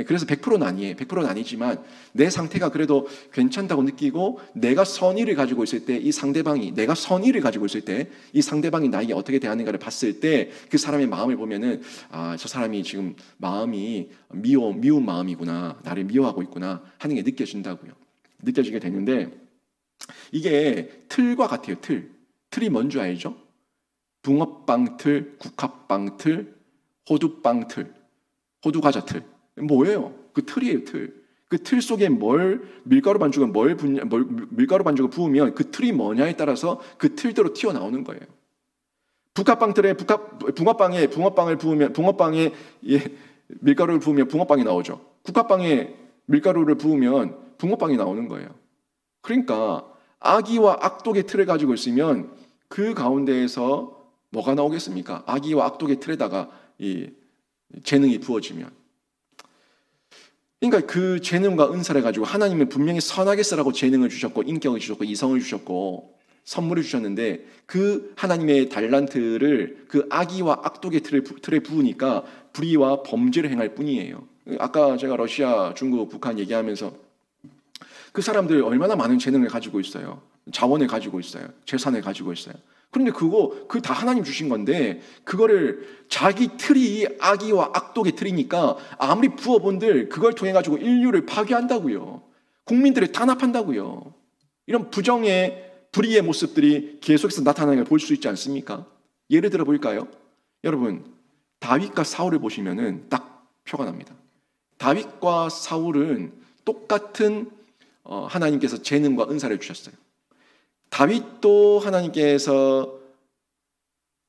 그래서 100%는 아니에요. 100%는 아니지만 내 상태가 그래도 괜찮다고 느끼고 내가 선의를 가지고 있을 때 내가 선의를 가지고 있을 때 이 상대방이 나에게 어떻게 대하는가를 봤을 때 그 사람의 마음을 보면은 저 사람이 지금 마음이 미운 마음이구나. 나를 미워하고 있구나 하는 게 느껴지게 되는데 이게 틀과 같아요. 틀이 뭔 줄 알죠? 붕어빵 틀, 국화빵 틀, 호두빵 틀, 호두과자 틀. 뭐예요? 그 틀이에요, 틀. 그 틀 속에 밀가루 반죽을 부으면 그 틀이 뭐냐에 따라서 그 틀대로 튀어나오는 거예요. 붕어빵에 밀가루를 부으면 붕어빵이 나오죠. 국화빵에 밀가루를 부으면 붕어빵이 나오는 거예요. 그러니까 악의와 악독의 틀을 가지고 있으면 그 가운데에서 뭐가 나오겠습니까? 악의와 악독의 틀에다가 이 재능이 부어지면. 그러니까 그 재능과 은사를 가지고 하나님은 분명히 선하게 쓰라고 재능을 주셨고 인격을 주셨고 이성을 주셨고 선물을 주셨는데 그 하나님의 달란트를 그 악의와 악독의 틀에 부으니까 불의와 범죄를 행할 뿐이에요. 아까 제가 러시아, 중국, 북한 얘기하면서 그 사람들 얼마나 많은 재능을 가지고 있어요. 자원을 가지고 있어요. 재산을 가지고 있어요. 그런데 그 다 하나님 주신 건데 그거를 자기 틀이 악의와 악독의 틀이니까 아무리 부어본들 그걸 통해 가지고 인류를 파괴한다고요. 국민들을 탄압한다고요. 이런 불의의 모습들이 계속해서 나타나는 걸 볼 수 있지 않습니까? 예를 들어 볼까요? 여러분, 다윗과 사울을 보시면은 딱 표가 납니다. 다윗과 사울은 똑같은 하나님께서 재능과 은사를 주셨어요. 다윗도 하나님께서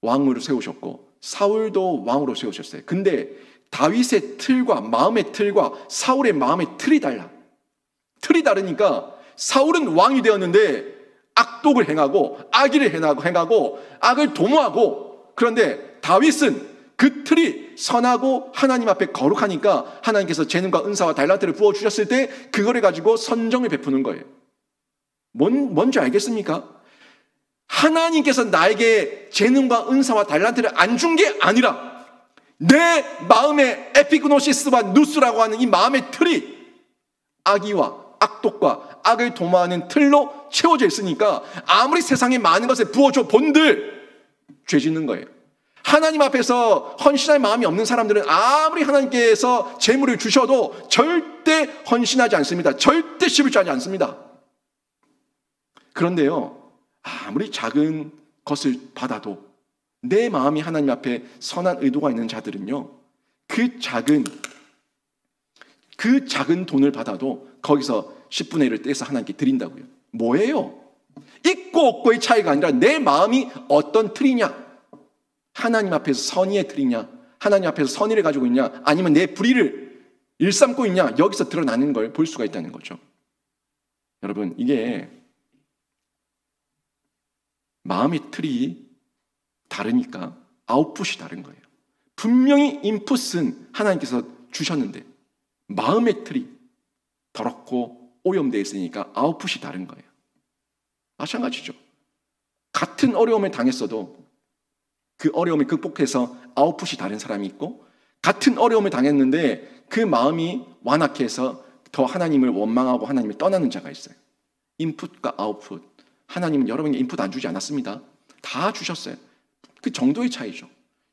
왕으로 세우셨고 사울도 왕으로 세우셨어요. 근데 다윗의 틀과 마음의 틀과 사울의 마음의 틀이 달라. 틀이 다르니까 사울은 왕이 되었는데 악독을 행하고 악의를 행하고 악을 도모하고 그런데 다윗은 그 틀이 선하고 하나님 앞에 거룩하니까 하나님께서 재능과 은사와 달란트를 부어주셨을 때 그거를 가지고 선정을 베푸는 거예요. 뭔지 알겠습니까? 하나님께서 나에게 재능과 은사와 달란트를 안 준 게 아니라 내 마음의 에피그노시스와 누스라고 하는 이 마음의 틀이 악의와 악독과 악을 도모하는 틀로 채워져 있으니까 아무리 세상에 많은 것을 부어줘 본들 죄 짓는 거예요. 하나님 앞에서 헌신할 마음이 없는 사람들은 아무리 하나님께서 재물을 주셔도 절대 헌신하지 않습니다. 절대 시불주하지 않습니다. 그런데요, 아무리 작은 것을 받아도 내 마음이 하나님 앞에 선한 의도가 있는 자들은요, 그 작은 돈을 받아도 거기서 10분의 1을 떼서 하나님께 드린다고요. 뭐예요? 있고 없고의 차이가 아니라 내 마음이 어떤 틀이냐? 하나님 앞에서 선의의 틀이냐? 하나님 앞에서 선의를 가지고 있냐? 아니면 내 불의를 일삼고 있냐? 여기서 드러나는 걸 볼 수가 있다는 거죠. 여러분, 이게 마음의 틀이 다르니까 아웃풋이 다른 거예요. 분명히 인풋은 하나님께서 주셨는데 마음의 틀이 더럽고 오염되어 있으니까 아웃풋이 다른 거예요. 마찬가지죠. 같은 어려움을 당했어도 그 어려움을 극복해서 아웃풋이 다른 사람이 있고 같은 어려움을 당했는데 그 마음이 완악해서 더 하나님을 원망하고 하나님을 떠나는 자가 있어요. 인풋과 아웃풋. 하나님은 여러분에게 인풋 안 주지 않았습니다. 다 주셨어요. 그 정도의 차이죠.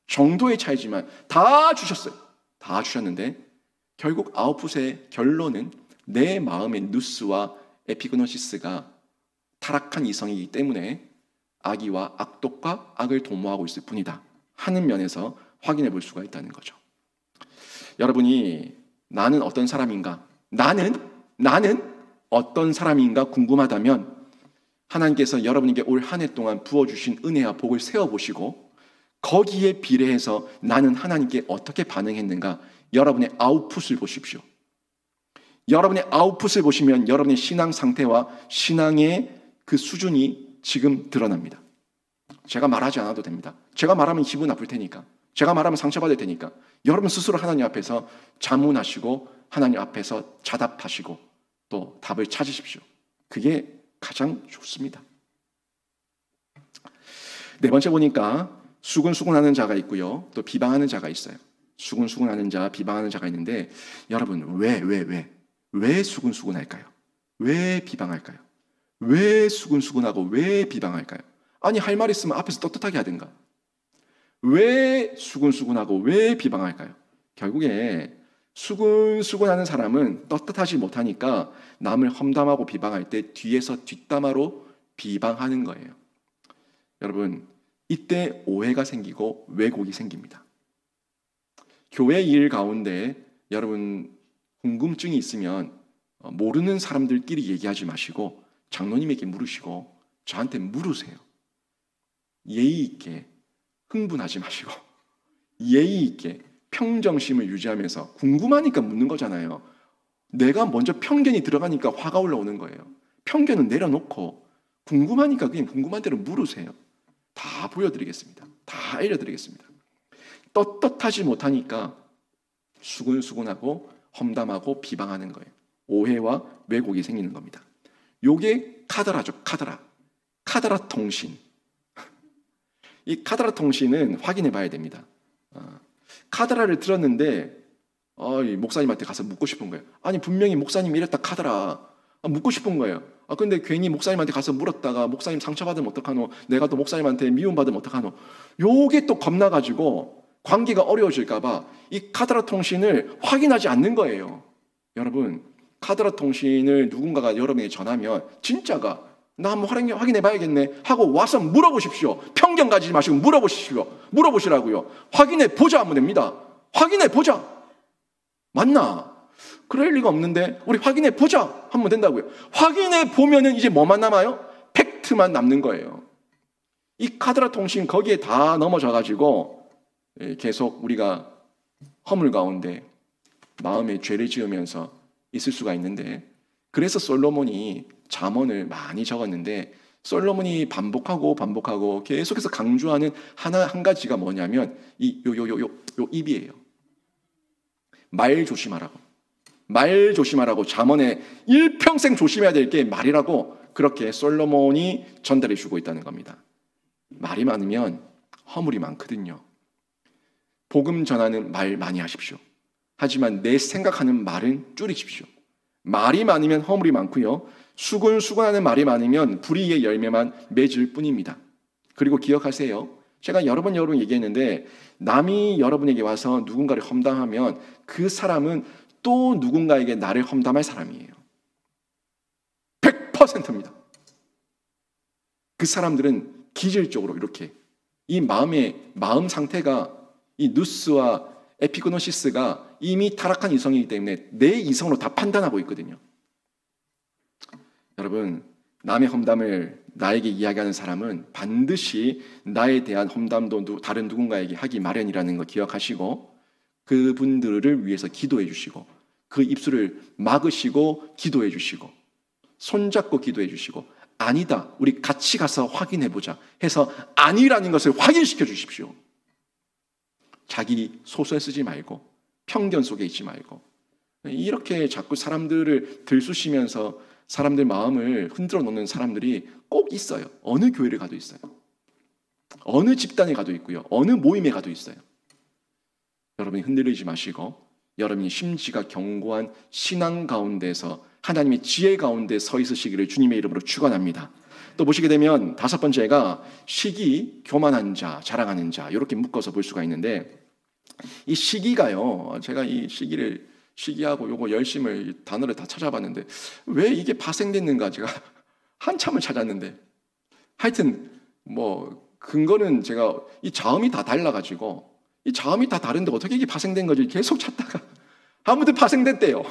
정도의 차이지만 다 주셨어요. 다 주셨는데 결국 아웃풋의 결론은 내 마음의 누스와 에피그노시스가 타락한 이성이기 때문에 악의와 악독과 악을 도모하고 있을 뿐이다 하는 면에서 확인해 볼 수가 있다는 거죠. 여러분이 나는 어떤 사람인가? 나는 어떤 사람인가 궁금하다면 하나님께서 여러분에게 올 한 해 동안 부어주신 은혜와 복을 세워보시고 거기에 비례해서 나는 하나님께 어떻게 반응했는가 여러분의 아웃풋을 보십시오. 여러분의 아웃풋을 보시면 여러분의 신앙 상태와 신앙의 그 수준이 지금 드러납니다. 제가 말하지 않아도 됩니다. 제가 말하면 기분 나쁠 테니까, 제가 말하면 상처받을 테니까 여러분 스스로 하나님 앞에서 자문하시고 하나님 앞에서 자답하시고 또 답을 찾으십시오. 그게 가장 좋습니다. 네 번째 보니까 수군수군하는 자가 있고요. 또 비방하는 자가 있어요. 수군수군하는 자, 비방하는 자가 있는데 여러분 왜 수군수군할까요? 왜 비방할까요? 왜 수군수군하고 왜 비방할까요? 아니 할 말 있으면 앞에서 떳떳하게 하든가. 왜 수군수군하고 왜 비방할까요? 결국에 수군수군하는 사람은 떳떳하지 못하니까 남을 험담하고 비방할 때 뒤에서 뒷담화로 비방하는 거예요. 여러분 이때 오해가 생기고 왜곡이 생깁니다. 교회 일 가운데 여러분 궁금증이 있으면 모르는 사람들끼리 얘기하지 마시고 장로님에게 물으시고 저한테 물으세요. 예의 있게 흥분하지 마시고 예의 있게 평정심을 유지하면서 궁금하니까 묻는 거잖아요. 내가 먼저 편견이 들어가니까 화가 올라오는 거예요. 편견은 내려놓고 궁금하니까 그냥 궁금한 대로 물으세요. 다 보여드리겠습니다. 다 알려드리겠습니다. 떳떳하지 못하니까 수군수군하고 험담하고 비방하는 거예요. 오해와 왜곡이 생기는 겁니다. 요게 카더라죠. 카더라 통신. 이 카더라 통신은 확인해 봐야 됩니다. 카더라를 들었는데 목사님한테 가서 묻고 싶은 거예요. 아니 분명히 목사님이 이랬다 카더라. 묻고 싶은 거예요. 근데 괜히 목사님한테 가서 물었다가 목사님 상처받으면 어떡하노? 내가 또 목사님한테 미움받으면 어떡하노? 요게 또 겁나가지고 관계가 어려워질까 봐 이 카더라 통신을 확인하지 않는 거예요. 여러분 카더라 통신을 누군가가 여러분에게 전하면 진짜가 나 한번 확인해 봐야겠네 하고 와서 물어보십시오. 편견 가지지 마시고 물어보시라고요. 확인해 보자 하면 됩니다. 확인해 보자. 맞나? 그럴 리가 없는데 우리 확인해 보자 하면 된다고요. 확인해 보면은 이제 뭐만 남아요? 팩트만 남는 거예요. 이 카더라 통신 거기에 다 넘어져 가지고 계속 우리가 허물 가운데 마음에 죄를 지으면서 있을 수가 있는데 그래서 솔로몬이 잠언을 많이 적었는데 솔로몬이 반복하고 계속해서 강조하는 한 가지가 뭐냐면 요 입이에요. 말 조심하라고 잠언에 일평생 조심해야 될 게 말이라고 그렇게 솔로몬이 전달해 주고 있다는 겁니다. 말이 많으면 허물이 많거든요. 복음 전하는 말 많이 하십시오. 하지만 내 생각하는 말은 줄이십시오. 말이 많으면 허물이 많고요. 수군수군하는 말이 많으면 불의의 열매만 맺을 뿐입니다. 그리고 기억하세요. 제가 여러 번 얘기했는데 남이 여러분에게 와서 누군가를 험담하면 그 사람은 또 누군가에게 나를 험담할 사람이에요. 100%입니다. 그 사람들은 기질적으로 이렇게 이 마음 상태가 이 누스와 에피그노시스가 이미 타락한 이성이기 때문에 내 이성으로 다 판단하고 있거든요. 여러분 남의 험담을 나에게 이야기하는 사람은 반드시 나에 대한 험담도 다른 누군가에게 하기 마련이라는 거 기억하시고 그분들을 위해서 기도해 주시고 그 입술을 막으시고 기도해 주시고 손잡고 기도해 주시고 아니다 우리 같이 가서 확인해 보자 해서 아니라는 것을 확인시켜 주십시오. 자기 소설 쓰지 말고 편견 속에 있지 말고 이렇게 자꾸 사람들을 들쑤시면서 사람들 마음을 흔들어 놓는 사람들이 꼭 있어요. 어느 교회를 가도 있어요. 어느 집단에 가도 있고요. 어느 모임에 가도 있어요. 여러분이 흔들리지 마시고 여러분이 심지가 견고한 신앙 가운데서 하나님의 지혜 가운데 서 있으시기를 주님의 이름으로 축원합니다. 또 보시게 되면 다섯 번째가 시기, 교만한 자, 자랑하는 자 이렇게 묶어서 볼 수가 있는데 이 시기가요. 제가 이 시기하고 요거 열심을 단어를 다 찾아봤는데 왜 이게 파생됐는가 제가 한참을 찾았는데 하여튼 뭐 근거는 제가 이 자음이 다 달라가지고 이 자음이 다 다른데 어떻게 이게 파생된 거지? 계속 찾다가 아무튼 파생됐대요.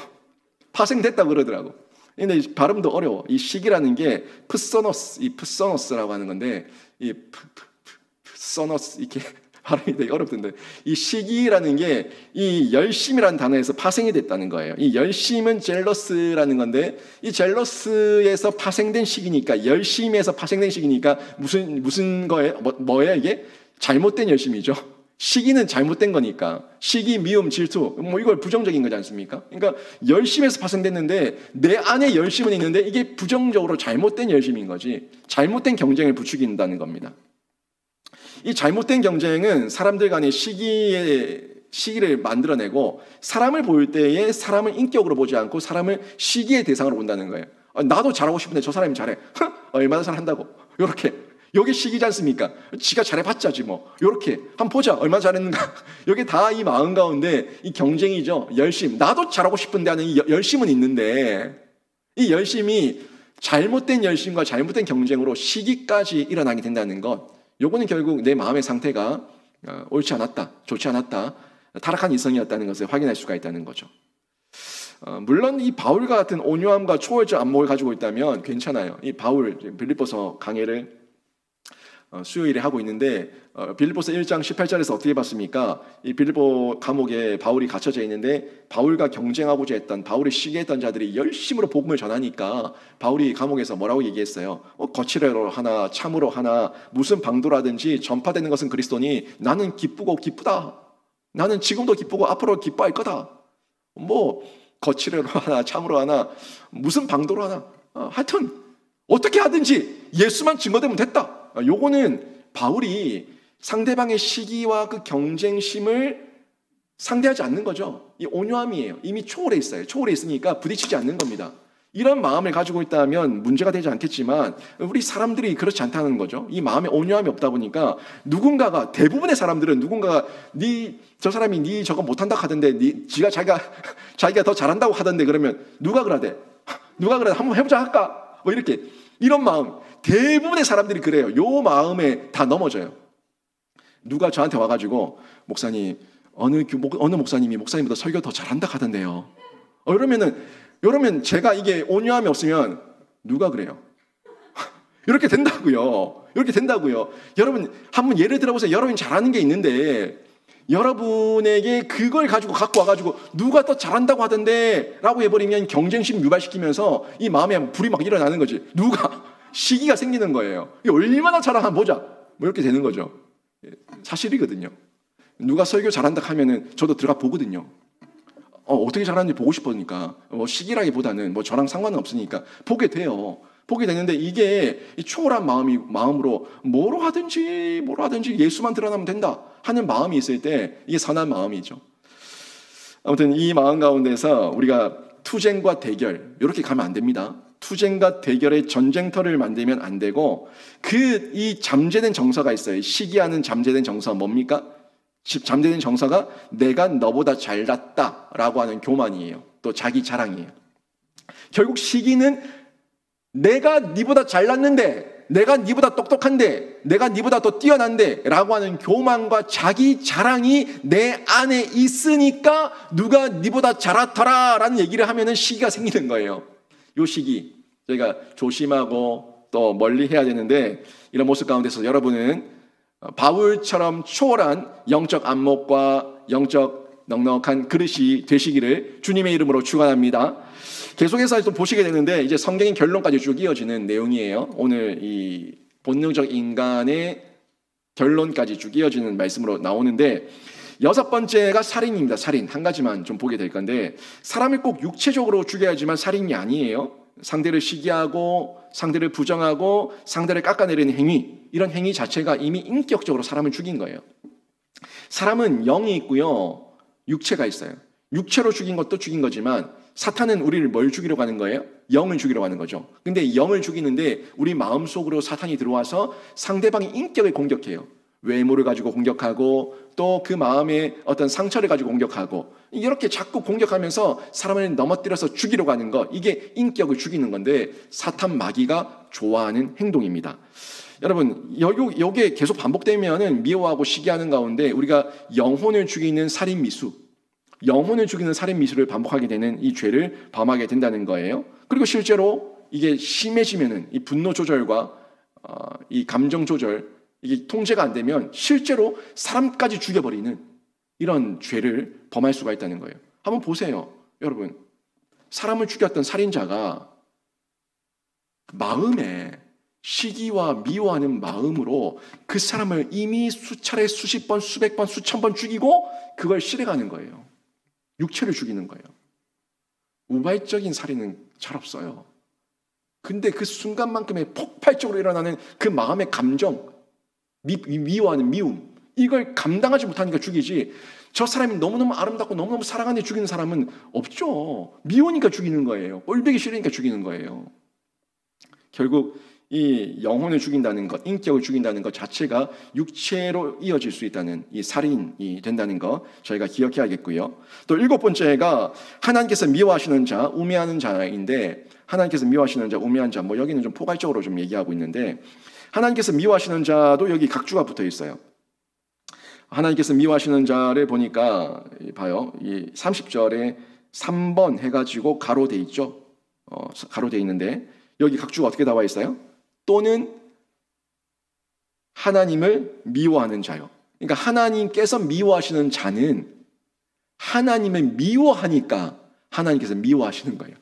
파생됐다고 그러더라고. 근데 발음도 어려워. 이 시기라는 게 프소노스, 이 프소노스라고 하는 건데 이 프소노스 이렇게 발음이 되게 어렵던데 이 시기라는 게 이 열심이라는 단어에서 파생이 됐다는 거예요. 이 열심은 젤러스라는 건데 이 젤러스에서 파생된 시기니까 열심에서 파생된 시기니까 무슨 거예요? 뭐예요 이게? 잘못된 열심이죠. 시기는 잘못된 거니까 시기, 미움, 질투 뭐 이걸 부정적인 거지 않습니까? 그러니까 열심에서 파생됐는데 내 안에 열심은 있는데 이게 부정적으로 잘못된 열심인 거지 잘못된 경쟁을 부추긴다는 겁니다. 이 잘못된 경쟁은 사람들 간의 시기를 만들어내고 사람을 볼 때에 사람을 인격으로 보지 않고 사람을 시기의 대상으로 본다는 거예요. 나도 잘하고 싶은데 저 사람이 잘해. 얼마나 잘한다고. 이렇게. 이게 시기지 않습니까? 지가 잘해봤자지 뭐. 이렇게. 한번 보자. 얼마나 잘했는가. 이게 다 이 마음 가운데 이 경쟁이죠. 열심. 나도 잘하고 싶은데 하는 이 열심은 있는데 이 열심이 잘못된 열심과 잘못된 경쟁으로 시기까지 일어나게 된다는 것. 요거는 결국 내 마음의 상태가 옳지 않았다, 좋지 않았다, 타락한 이성이었다는 것을 확인할 수가 있다는 거죠. 물론 이 바울과 같은 온유함과 초월적 안목을 가지고 있다면 괜찮아요. 이 바울 빌립보서 강해를 수요일에 하고 있는데 빌립보서 1장 18절에서 어떻게 봤습니까? 이 빌립보 감옥에 바울이 갇혀져 있는데 바울과 경쟁하고자 했던 바울을 시기했던 자들이 열심으로 복음을 전하니까 바울이 감옥에서 뭐라고 얘기했어요? 거칠어로 하나 참으로 하나 무슨 방도라든지 전파되는 것은 그리스도니 나는 기쁘고 기쁘다. 나는 지금도 기쁘고 앞으로 기뻐할 거다. 뭐 거칠어로 하나 참으로 하나 무슨 방도로 하나 하여튼 어떻게 하든지 예수만 증거되면 됐다. 요거는 바울이 상대방의 시기와 그 경쟁심을 상대하지 않는 거죠. 이 온유함이에요. 이미 초월해 있어요. 초월해 있으니까 부딪히지 않는 겁니다. 이런 마음을 가지고 있다면 문제가 되지 않겠지만 우리 사람들이 그렇지 않다는 거죠. 이 마음에 온유함이 없다 보니까 누군가가 대부분의 사람들은 누군가가 저 사람이 저거 못한다 하던데 자기가 더 잘한다고 하던데 그러면 누가 그러대? 한번 해보자 할까? 뭐 이렇게 이런 마음 대부분의 사람들이 그래요. 요 마음에 다 넘어져요. 누가 저한테 와가지고 목사님 어느 목사님이 목사님보다 설교 더 잘한다 하던데요. 이러면 제가 이게 온유함이 없으면 누가 그래요? 이렇게 된다고요. 여러분 한번 예를 들어보세요. 여러분이 잘하는 게 있는데 여러분에게 그걸 갖고 와가지고 누가 더 잘한다고 하던데 라고 해버리면 경쟁심 유발시키면서 이 마음에 불이 막 일어나는 거지. 시기가 생기는 거예요. 이게 얼마나 잘하나 보자. 뭐 이렇게 되는 거죠. 사실이거든요. 누가 설교 잘한다 하면은 저도 들어가 보거든요. 어떻게 잘하는지 보고 싶으니까 시기라기보다는 뭐 저랑 상관은 없으니까 보게 돼요. 보게 되는데 이게 이 초월한 마음으로 뭐로 하든지 예수만 드러나면 된다 하는 마음이 있을 때 이게 선한 마음이죠. 아무튼 이 마음 가운데서 우리가 투쟁과 대결 이렇게 가면 안 됩니다. 투쟁과 대결의 전쟁터를 만들면 안 되고 이 잠재된 정서가 있어요. 시기하는 잠재된 정서 뭡니까? 잠재된 정서가 내가 너보다 잘났다라고 하는 교만이에요. 또 자기 자랑이에요. 결국 시기는 내가 네보다 잘났는데 내가 네보다 똑똑한데 내가 네보다 더 뛰어난데 라고 하는 교만과 자기 자랑이 내 안에 있으니까 누가 네보다 잘하더라 라는 얘기를 하면은 시기가 생기는 거예요. 요 시기 저희가 조심하고 또 멀리 해야 되는데 이런 모습 가운데서 여러분은 바울처럼 초월한 영적 안목과 영적 넉넉한 그릇이 되시기를 주님의 이름으로 축원합니다. 계속해서 또 보시게 되는데 이제 성경의 결론까지 쭉 이어지는 내용이에요. 오늘 이 본능적 인간의 결론까지 쭉 이어지는 말씀으로 나오는데 6번째가 살인입니다. 살인. 한 가지만 좀 보게 될 건데 사람을 꼭 육체적으로 죽여야지만 살인이 아니에요. 상대를 시기하고 상대를 부정하고 상대를 깎아내리는 행위 이런 행위 자체가 이미 인격적으로 사람을 죽인 거예요. 사람은 영이 있고요. 육체가 있어요. 육체로 죽인 것도 죽인 거지만 사탄은 우리를 뭘 죽이려고 하는 거예요? 영을 죽이려고 하는 거죠. 근데 영을 죽이는데 우리 마음속으로 사탄이 들어와서 상대방의 인격을 공격해요. 외모를 가지고 공격하고 또 그 마음의 어떤 상처를 가지고 공격하고 이렇게 자꾸 공격하면서 사람을 넘어뜨려서 죽이려고 하는 것 이게 인격을 죽이는 건데 사탄 마귀가 좋아하는 행동입니다. 여러분 여기에 계속 반복되면은 미워하고 시기하는 가운데 우리가 영혼을 죽이는 살인 미수, 영혼을 죽이는 살인 미수를 반복하게 되는 이 죄를 범하게 된다는 거예요. 그리고 실제로 이게 심해지면은 이 분노 조절과 이 감정 조절 이게 통제가 안 되면 실제로 사람까지 죽여버리는 이런 죄를 범할 수가 있다는 거예요. 한번 보세요, 여러분. 사람을 죽였던 살인자가 마음에 시기와 미워하는 마음으로 그 사람을 이미 수차례, 수십 번, 수백 번, 수천 번 죽이고 그걸 실행하는 거예요. 육체를 죽이는 거예요. 우발적인 살인은 잘 없어요. 근데 그 순간만큼의 폭발적으로 일어나는 그 마음의 감정, 미워하는 미움, 이걸 감당하지 못하니까 죽이지, 저 사람이 너무너무 아름답고 너무너무 사랑하는데 죽이는 사람은 없죠. 미우니까 죽이는 거예요. 꼴보기 싫으니까 죽이는 거예요. 결국 이 영혼을 죽인다는 것, 인격을 죽인다는 것 자체가 육체로 이어질 수 있다는 이 살인이 된다는 것 저희가 기억해야겠고요. 또 7번째가 하나님께서 미워하시는 자, 우매하는 자인데, 하나님께서 미워하시는 자, 우매한 자, 여기는 좀 포괄적으로 좀 얘기하고 있는데, 하나님께서 미워하시는 자도 여기 각주가 붙어 있어요. 하나님께서 미워하시는 자를 보니까 봐요. 이 30절에 3번 해가지고 가로돼 있죠. 가로돼 있는데 여기 각주가 어떻게 나와 있어요? 또는 하나님을 미워하는 자요. 그러니까 하나님께서 미워하시는 자는 하나님을 미워하니까 하나님께서 미워하시는 거예요.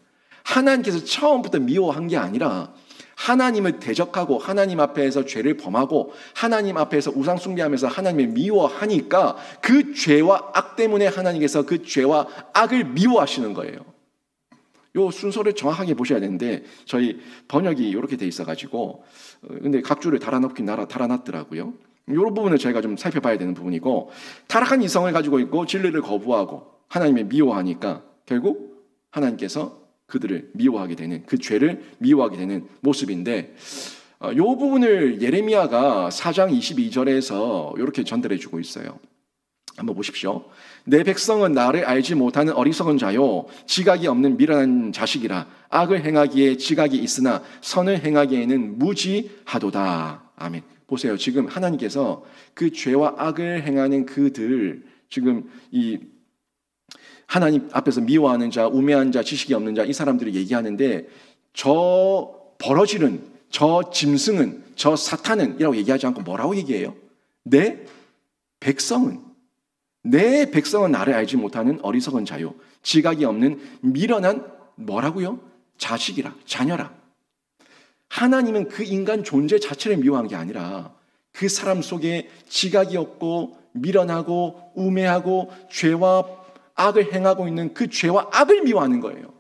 하나님께서 처음부터 미워한 게 아니라 하나님을 대적하고 하나님 앞에서 죄를 범하고 하나님 앞에서 우상 숭배하면서 하나님을 미워하니까 그 죄와 악 때문에 하나님께서 그 죄와 악을 미워하시는 거예요. 요 순서를 정확하게 보셔야 되는데 저희 번역이 이렇게 돼 있어가지고 근데 각주를 달아놨더라고요. 이 부분을 저희가 좀 살펴봐야 되는 부분이고, 타락한 이성을 가지고 있고 진리를 거부하고 하나님을 미워하니까 결국 하나님께서 그들을 미워하게 되는, 그 죄를 미워하게 되는 모습인데, 이 부분을 예레미야가 4장 22절에서 이렇게 전달해 주고 있어요. 한번 보십시오. 내 백성은 나를 알지 못하는 어리석은 자요, 지각이 없는 미련한 자식이라. 악을 행하기에 지각이 있으나 선을 행하기에는 무지하도다. 아멘. 보세요. 지금 하나님께서 그 죄와 악을 행하는 그들, 지금 이 하나님 앞에서 미워하는 자, 우매한 자, 지식이 없는 자, 이 사람들을 얘기하는데, 저 버러지는, 저 짐승은, 저 사탄은 이라고 얘기하지 않고 뭐라고 얘기해요? 내 백성은 나를 알지 못하는 어리석은 자요, 지각이 없는 미련한 뭐라고요? 자식이라, 자녀라. 하나님은 그 인간 존재 자체를 미워한 게 아니라 그 사람 속에 지각이 없고 미련하고 우매하고 죄와 악을 행하고 있는 그 죄와 악을 미워하는 거예요.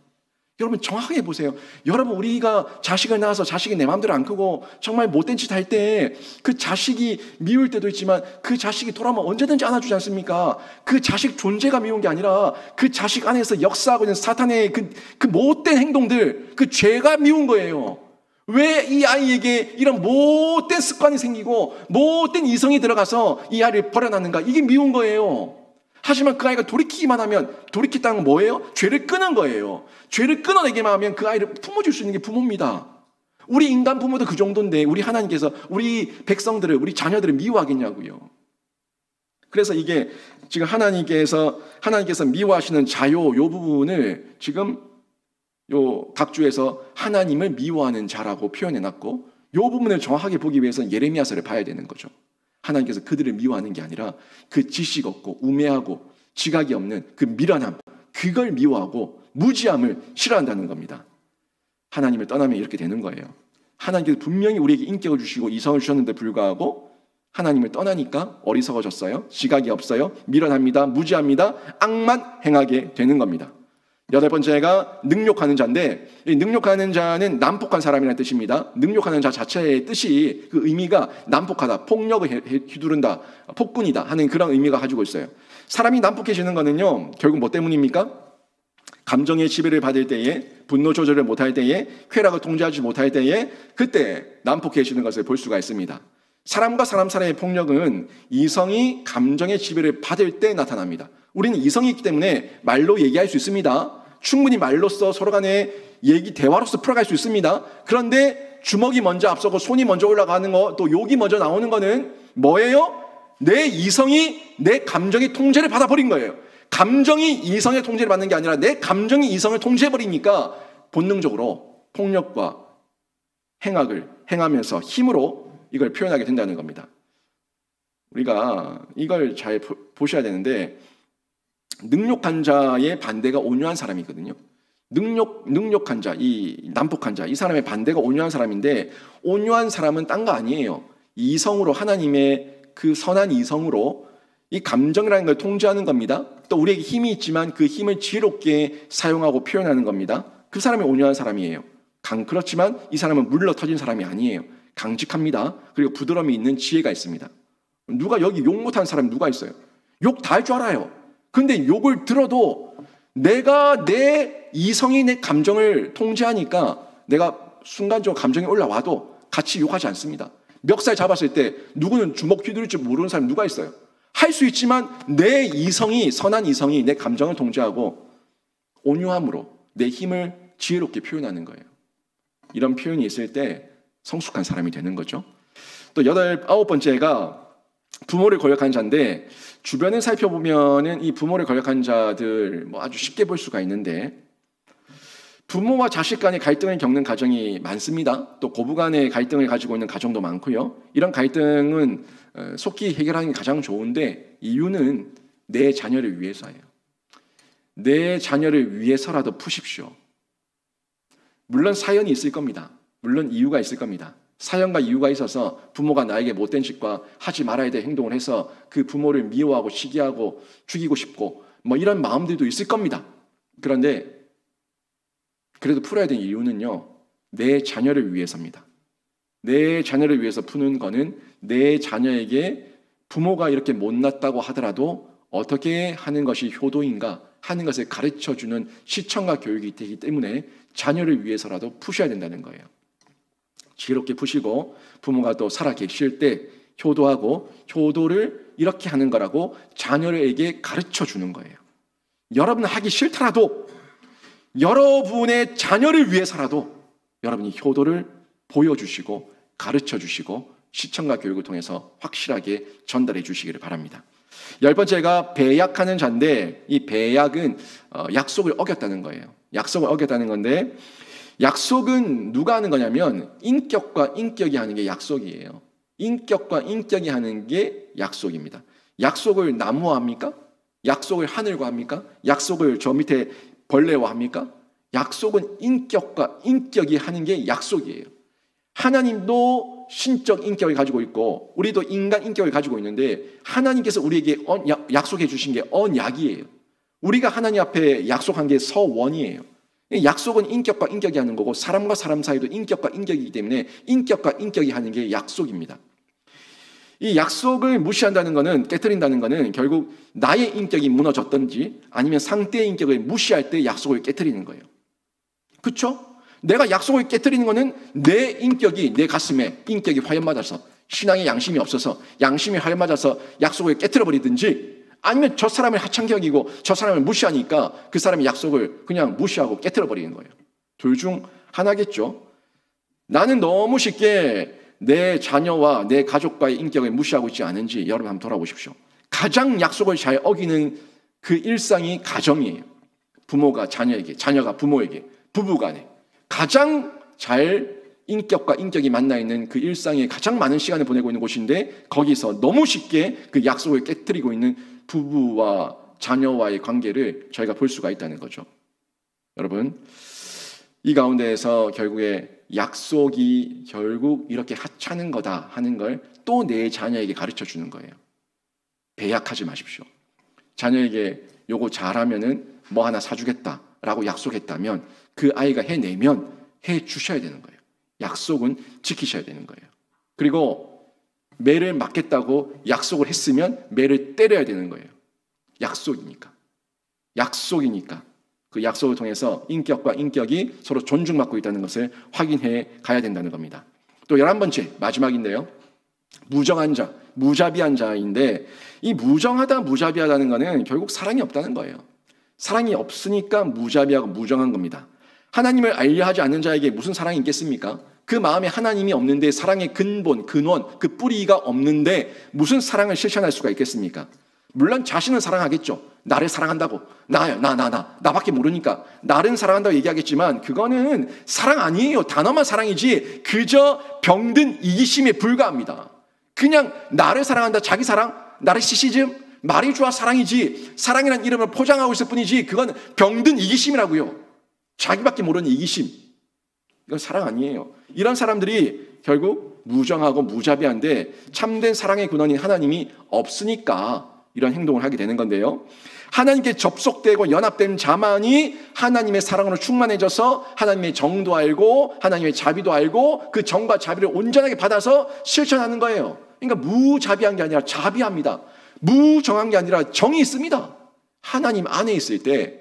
여러분 정확하게 보세요. 여러분, 우리가 자식을 낳아서 자식이 내 마음대로 안 크고 정말 못된 짓 할 때 그 자식이 미울 때도 있지만 그 자식이 돌아오면 언제든지 안아주지 않습니까? 그 자식 존재가 미운 게 아니라 그 자식 안에서 역사하고 있는 사탄의 그 못된 행동들, 그 죄가 미운 거예요. 왜 이 아이에게 이런 못된 습관이 생기고 못된 이성이 들어가서 이 아이를 버려놨는가? 이게 미운 거예요. 하지만 그 아이가 돌이키기만 하면, 돌이켰다는 건 뭐예요? 죄를 끄는 거예요. 죄를 끊어내기만 하면 그 아이를 품어줄 수 있는 게 부모입니다. 우리 인간 부모도 그 정도인데 우리 하나님께서 우리 백성들을, 우리 자녀들을 미워하겠냐고요. 그래서 이게 지금 하나님께서 미워하시는 자요, 요 부분을 지금 요 각주에서 하나님을 미워하는 자라고 표현해놨고, 요 부분을 정확하게 보기 위해서는 예레미야서를 봐야 되는 거죠. 하나님께서 그들을 미워하는 게 아니라 그 지식 없고 우매하고 지각이 없는 그 미련함, 그걸 미워하고 무지함을 싫어한다는 겁니다. 하나님을 떠나면 이렇게 되는 거예요. 하나님께서 분명히 우리에게 인격을 주시고 이성을 주셨는데 불구하고 하나님을 떠나니까 어리석어졌어요. 지각이 없어요. 미련합니다. 무지합니다. 악만 행하게 되는 겁니다. 8번째가 능욕하는 자인데, 이 능욕하는 자는 난폭한 사람이라는 뜻입니다. 능욕하는 자 자체의 뜻이, 그 의미가 난폭하다, 폭력을 휘두른다, 폭군이다 하는 그런 의미가 가지고 있어요. 사람이 난폭해지는 거는요, 결국 뭐 때문입니까? 감정의 지배를 받을 때에, 분노 조절을 못할 때에, 쾌락을 통제하지 못할 때에, 그때 난폭해지는 것을 볼 수가 있습니다. 사람과 사람 사이의 폭력은 이성이 감정의 지배를 받을 때 나타납니다. 우리는 이성이 있기 때문에 말로 얘기할 수 있습니다. 충분히 말로써 서로 간의 대화로서 풀어갈 수 있습니다. 그런데 주먹이 먼저 앞서고 손이 먼저 올라가는 거, 또 욕이 먼저 나오는 거는 뭐예요? 내 이성이, 내 감정이 통제를 받아버린 거예요. 감정이 이성의 통제를 받는 게 아니라 내 감정이 이성을 통제해버리니까 본능적으로 폭력과 행악을 행하면서 힘으로 이걸 표현하게 된다는 겁니다. 우리가 이걸 잘 보셔야 되는데, 능욕한 자의 반대가 온유한 사람이거든요. 능욕한 자, 이 난폭한 자, 이 사람의 반대가 온유한 사람인데, 온유한 사람은 딴 거 아니에요. 이성으로, 하나님의 그 선한 이성으로 이 감정이라는 걸 통제하는 겁니다. 또 우리에게 힘이 있지만 그 힘을 지혜롭게 사용하고 표현하는 겁니다. 그 사람이 온유한 사람이에요. 그렇지만 이 사람은 물러 터진 사람이 아니에요. 강직합니다. 그리고 부드러움이 있는 지혜가 있습니다. 누가 여기 욕 못하는 사람이 누가 있어요? 욕 다 할 줄 알아요. 근데 욕을 들어도 내가 내 이성이 내 감정을 통제하니까 내가 순간적으로 감정이 올라와도 같이 욕하지 않습니다. 멱살 잡았을 때 누구는 주먹 휘두를 줄 모르는 사람이 누가 있어요? 할 수 있지만 내 이성이, 선한 이성이 내 감정을 통제하고 온유함으로 내 힘을 지혜롭게 표현하는 거예요. 이런 표현이 있을 때 성숙한 사람이 되는 거죠. 또 아홉 번째가 부모를 거역한 자인데, 주변을 살펴보면은 이 부모를 거역한 자들 아주 쉽게 볼 수가 있는데, 부모와 자식 간의 갈등을 겪는 가정이 많습니다. 또 고부 간의 갈등을 가지고 있는 가정도 많고요. 이런 갈등은 속히 해결하는 게 가장 좋은데, 이유는 내 자녀를 위해서예요. 내 자녀를 위해서라도 푸십시오. 물론 사연이 있을 겁니다. 물론 이유가 있을 겁니다. 사연과 이유가 있어서 부모가 나에게 못된 짓과 하지 말아야 될 행동을 해서 그 부모를 미워하고 시기하고 죽이고 싶고 이런 마음들도 있을 겁니다. 그런데 그래도 풀어야 되는 이유는요, 내 자녀를 위해서입니다. 내 자녀를 위해서 푸는 거는 내 자녀에게 부모가 이렇게 못났다고 하더라도 어떻게 하는 것이 효도인가 하는 것을 가르쳐주는 시청과 교육이 되기 때문에 자녀를 위해서라도 푸셔야 된다는 거예요. 지혜롭게 푸시고 부모가 또 살아 계실 때 효도하고, 효도를 이렇게 하는 거라고 자녀에게 가르쳐주는 거예요. 여러분은 하기 싫더라도 여러분의 자녀를 위해서라도 여러분이 효도를 보여주시고 가르쳐주시고 시청과 교육을 통해서 확실하게 전달해 주시기를 바랍니다. 10번째가 배약하는 자인데, 이 배약은 약속을 어겼다는 거예요. 약속을 어겼다는 건데, 약속은 누가 하는 거냐면 인격과 인격이 하는 게 약속이에요. 인격과 인격이 하는 게 약속입니다. 약속을 나무와 합니까? 약속을 하늘과 합니까? 약속을 저 밑에 벌레와 합니까? 약속은 인격과 인격이 하는 게 약속이에요. 하나님도 신적 인격을 가지고 있고 우리도 인간 인격을 가지고 있는데, 하나님께서 우리에게 약속해 주신 게 언약이에요. 우리가 하나님 앞에 약속한 게 서원이에요. 약속은 인격과 인격이 하는 거고, 사람과 사람 사이도 인격과 인격이기 때문에 인격과 인격이 하는 게 약속입니다. 이 약속을 무시한다는 것은, 깨트린다는 것은 결국 나의 인격이 무너졌든지 아니면 상대의 인격을 무시할 때 약속을 깨트리는 거예요. 그렇죠? 내가 약속을 깨트리는 것은 내 인격이, 내 가슴에 인격이 화염 맞아서, 신앙의 양심이 없어서 양심이 화염 맞아서 약속을 깨트려 버리든지, 아니면 저 사람을 하찮게 여기고 저 사람을 무시하니까 그 사람의 약속을 그냥 무시하고 깨트려 버리는 거예요. 둘 중 하나겠죠. 나는 너무 쉽게 내 자녀와 내 가족과의 인격을 무시하고 있지 않은지 여러분 한번 돌아보십시오. 가장 약속을 잘 어기는 그 일상이 가정이에요. 부모가 자녀에게, 자녀가 부모에게, 부부간에 가장 잘 인격과 인격이 만나 있는 그 일상에 가장 많은 시간을 보내고 있는 곳인데, 거기서 너무 쉽게 그 약속을 깨트리고 있는 부부와 자녀와의 관계를 저희가 볼 수가 있다는 거죠. 여러분, 이 가운데에서 결국에 약속이 결국 이렇게 하찮은 거다 하는 걸 또 내 자녀에게 가르쳐 주는 거예요. 배약하지 마십시오. 자녀에게 요거 잘하면은 뭐 하나 사주겠다라고 약속했다면 그 아이가 해내면 해 주셔야 되는 거예요. 약속은 지키셔야 되는 거예요. 그리고 매를 맞겠다고 약속을 했으면 매를 때려야 되는 거예요. 약속이니까. 약속이니까. 그 약속을 통해서 인격과 인격이 서로 존중받고 있다는 것을 확인해 가야 된다는 겁니다. 또 11번째, 마지막인데요. 무정한 자, 무자비한 자인데, 이 무정하다, 무자비하다는 것은 결국 사랑이 없다는 거예요. 사랑이 없으니까 무자비하고 무정한 겁니다. 하나님을 알려 하지 않는 자에게 무슨 사랑이 있겠습니까? 그 마음에 하나님이 없는데, 사랑의 근본, 근원, 그 뿌리가 없는데 무슨 사랑을 실천할 수가 있겠습니까? 물론 자신은 사랑하겠죠. 나를 사랑한다고. 나밖에 모르니까 나를 사랑한다고 얘기하겠지만 그거는 사랑 아니에요. 단어만 사랑이지 그저 병든 이기심에 불과합니다. 그냥 나를 사랑한다, 자기 사랑, 나르시시즘, 말이 좋아 사랑이지, 사랑이라는 이름을 포장하고 있을 뿐이지 그건 병든 이기심이라고요. 자기밖에 모르는 이기심. 이건 사랑 아니에요. 이런 사람들이 결국 무정하고 무자비한데 참된 사랑의 근원인 하나님이 없으니까 이런 행동을 하게 되는 건데요. 하나님께 접속되고 연합된 자만이 하나님의 사랑으로 충만해져서 하나님의 정도 알고 하나님의 자비도 알고 그 정과 자비를 온전하게 받아서 실천하는 거예요. 그러니까 무자비한 게 아니라 자비합니다. 무정한 게 아니라 정이 있습니다. 하나님 안에 있을 때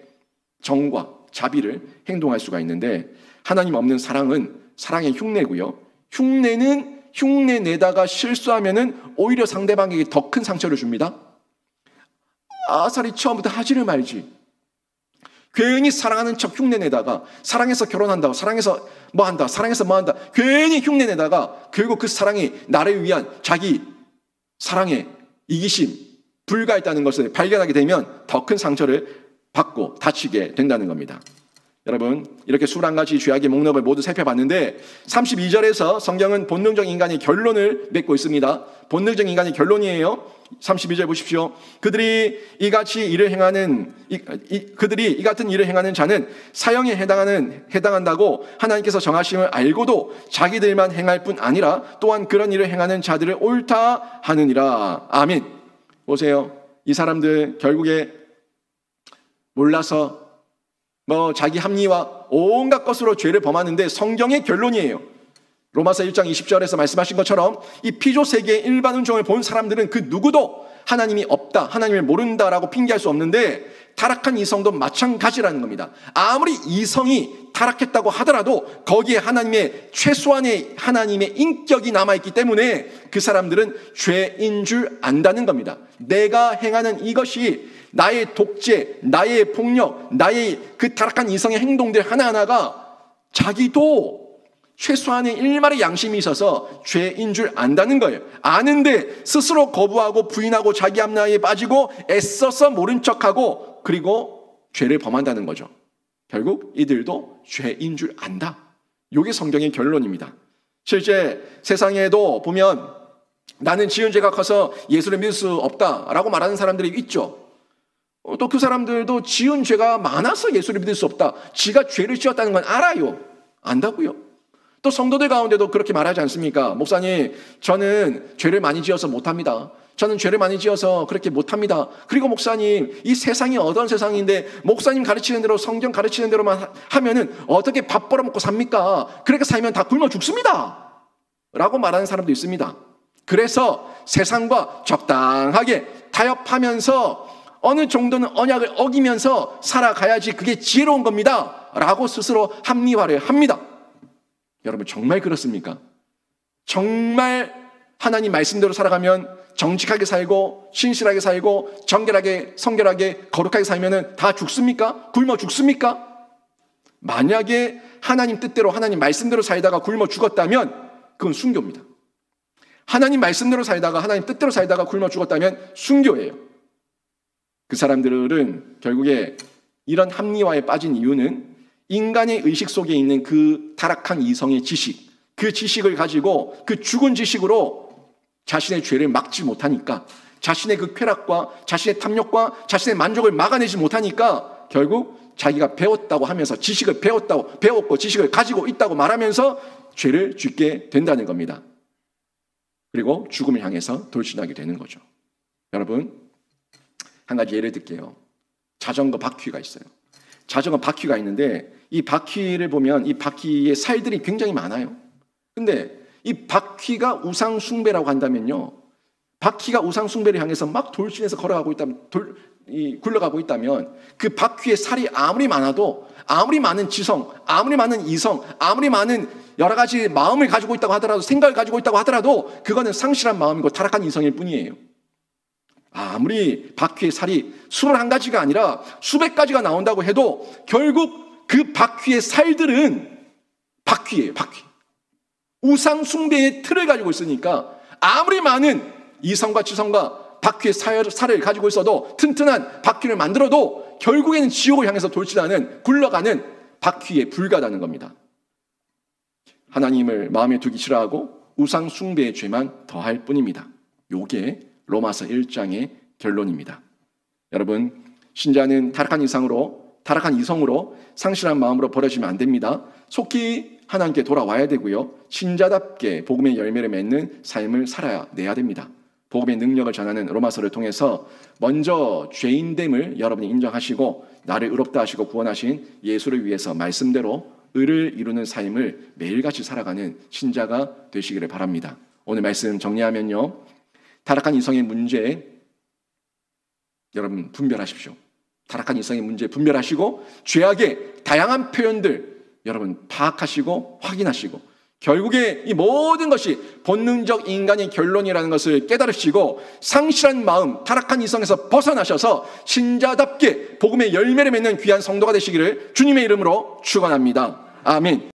정과 자비를 행동할 수가 있는데, 하나님 없는 사랑은 사랑의 흉내고요. 흉내는 흉내 내다가 실수하면은 오히려 상대방에게 더 큰 상처를 줍니다. 아사리 처음부터 하지를 말지. 괜히 사랑하는 척 흉내 내다가 사랑해서 결혼한다고, 사랑해서 뭐 한다, 사랑해서 뭐 한다, 괜히 흉내 내다가 결국 그 사랑이 나를 위한 자기 사랑의 이기심, 불가했다는 것을 발견하게 되면 더 큰 상처를 받고 다치게 된다는 겁니다. 여러분, 이렇게 21가지 죄악의 목록을 모두 살펴봤는데 32절에서 성경은 본능적 인간의 결론을 맺고 있습니다. 본능적 인간의 결론이에요. 32절 보십시오. 그들이 이 같은 일을 행하는 자는 사형에 해당한다고 하나님께서 정하심을 알고도 자기들만 행할 뿐 아니라 또한 그런 일을 행하는 자들을 옳다 하느니라. 아멘. 보세요. 이 사람들 결국에 몰라서 자기 합리와 온갖 것으로 죄를 범하는데 성경의 결론이에요. 로마서 1장 20절에서 말씀하신 것처럼 이 피조 세계의 일반 운종을 본 사람들은 그 누구도 하나님이 없다, 하나님을 모른다라고 핑계할 수 없는데 타락한 이성도 마찬가지라는 겁니다. 아무리 이성이 타락했다고 하더라도 거기에 하나님의 최소한의 하나님의 인격이 남아있기 때문에 그 사람들은 죄인 줄 안다는 겁니다. 내가 행하는 이것이 나의 독재, 나의 폭력, 나의 그 타락한 이성의 행동들 하나하나가 자기도 최소한의 일말의 양심이 있어서 죄인 줄 안다는 거예요. 아는데 스스로 거부하고 부인하고 자기 합리화에 빠지고 애써서 모른 척하고 그리고 죄를 범한다는 거죠. 결국 이들도 죄인 줄 안다. 이게 성경의 결론입니다. 실제 세상에도 보면 나는 지은 죄가 커서 예수를 믿을 수 없다라고 말하는 사람들이 있죠. 또 그 사람들도 지은 죄가 많아서 예수를 믿을 수 없다, 지가 죄를 지었다는 건 알아요. 안다고요. 또 성도들 가운데도 그렇게 말하지 않습니까? 목사님, 저는 죄를 많이 지어서 못합니다. 저는 죄를 많이 지어서 그렇게 못합니다. 그리고 목사님, 이 세상이 어떤 세상인데 목사님 가르치는 대로, 성경 가르치는 대로만 하면은 어떻게 밥 벌어먹고 삽니까? 그렇게 살면 다 굶어 죽습니다 라고 말하는 사람도 있습니다. 그래서 세상과 적당하게 타협하면서 어느 정도는 언약을 어기면서 살아가야지 그게 지혜로운 겁니다 라고 스스로 합리화를 합니다. 여러분, 정말 그렇습니까? 정말 하나님 말씀대로 살아가면 정직하게 살고 신실하게 살고 정결하게 성결하게 거룩하게 살면 다 죽습니까? 굶어 죽습니까? 만약에 하나님 뜻대로 하나님 말씀대로 살다가 굶어 죽었다면 그건 순교입니다. 하나님 말씀대로 살다가 하나님 뜻대로 살다가 굶어 죽었다면 순교예요. 그 사람들은 결국에 이런 합리화에 빠진 이유는 인간의 의식 속에 있는 그 타락한 이성의 지식, 그 지식을 가지고 그 죽은 지식으로 자신의 죄를 막지 못하니까, 자신의 그 쾌락과 자신의 탐욕과 자신의 만족을 막아내지 못하니까 결국 자기가 배웠다고 하면서 지식을 배웠고 지식을 가지고 있다고 말하면서 죄를 짓게 된다는 겁니다. 그리고 죽음을 향해서 돌진하게 되는 거죠. 여러분, 한 가지 예를 들게요. 자전거 바퀴가 있어요. 자전거 바퀴가 있는데 이 바퀴를 보면 이 바퀴의 살들이 굉장히 많아요. 근데 이 바퀴가 우상 숭배라고 한다면요, 바퀴가 우상 숭배를 향해서 막 돌진해서 걸어가고 있다면, 굴러가고 있다면 그 바퀴의 살이 아무리 많아도, 아무리 많은 지성, 아무리 많은 이성, 아무리 많은 여러 가지 마음을 가지고 있다고 하더라도, 생각을 가지고 있다고 하더라도 그거는 상실한 마음이고 타락한 이성일 뿐이에요. 아무리 바퀴의 살이 21가지가 아니라 수백 가지가 나온다고 해도 결국 그 바퀴의 살들은 바퀴예요. 바퀴. 우상 숭배의 틀을 가지고 있으니까 아무리 많은 이성과 지성과 바퀴의 살을 가지고 있어도 튼튼한 바퀴를 만들어도 결국에는 지옥을 향해서 돌진하는 굴러가는 바퀴에 불과하다는 겁니다. 하나님을 마음에 두기 싫어하고 우상 숭배의 죄만 더할 뿐입니다. 요게 로마서 1장의 결론입니다. 여러분, 신자는 타락한 이성으로 상실한 마음으로 버려지면 안 됩니다. 속히 하나님께 돌아와야 되고요. 신자답게 복음의 열매를 맺는 삶을 살아내야 됩니다. 복음의 능력을 전하는 로마서를 통해서 먼저 죄인됨을 여러분이 인정하시고 나를 의롭다 하시고 구원하신 예수를 위해서 말씀대로 의를 이루는 삶을 매일같이 살아가는 신자가 되시기를 바랍니다. 오늘 말씀 정리하면요. 타락한 이성의 문제 여러분 분별하십시오. 타락한 이성의 문제 분별하시고 죄악의 다양한 표현들 여러분 파악하시고 확인하시고 결국에 이 모든 것이 본능적 인간의 결론이라는 것을 깨달으시고 상실한 마음, 타락한 이성에서 벗어나셔서 신자답게 복음의 열매를 맺는 귀한 성도가 되시기를 주님의 이름으로 축원합니다. 아멘.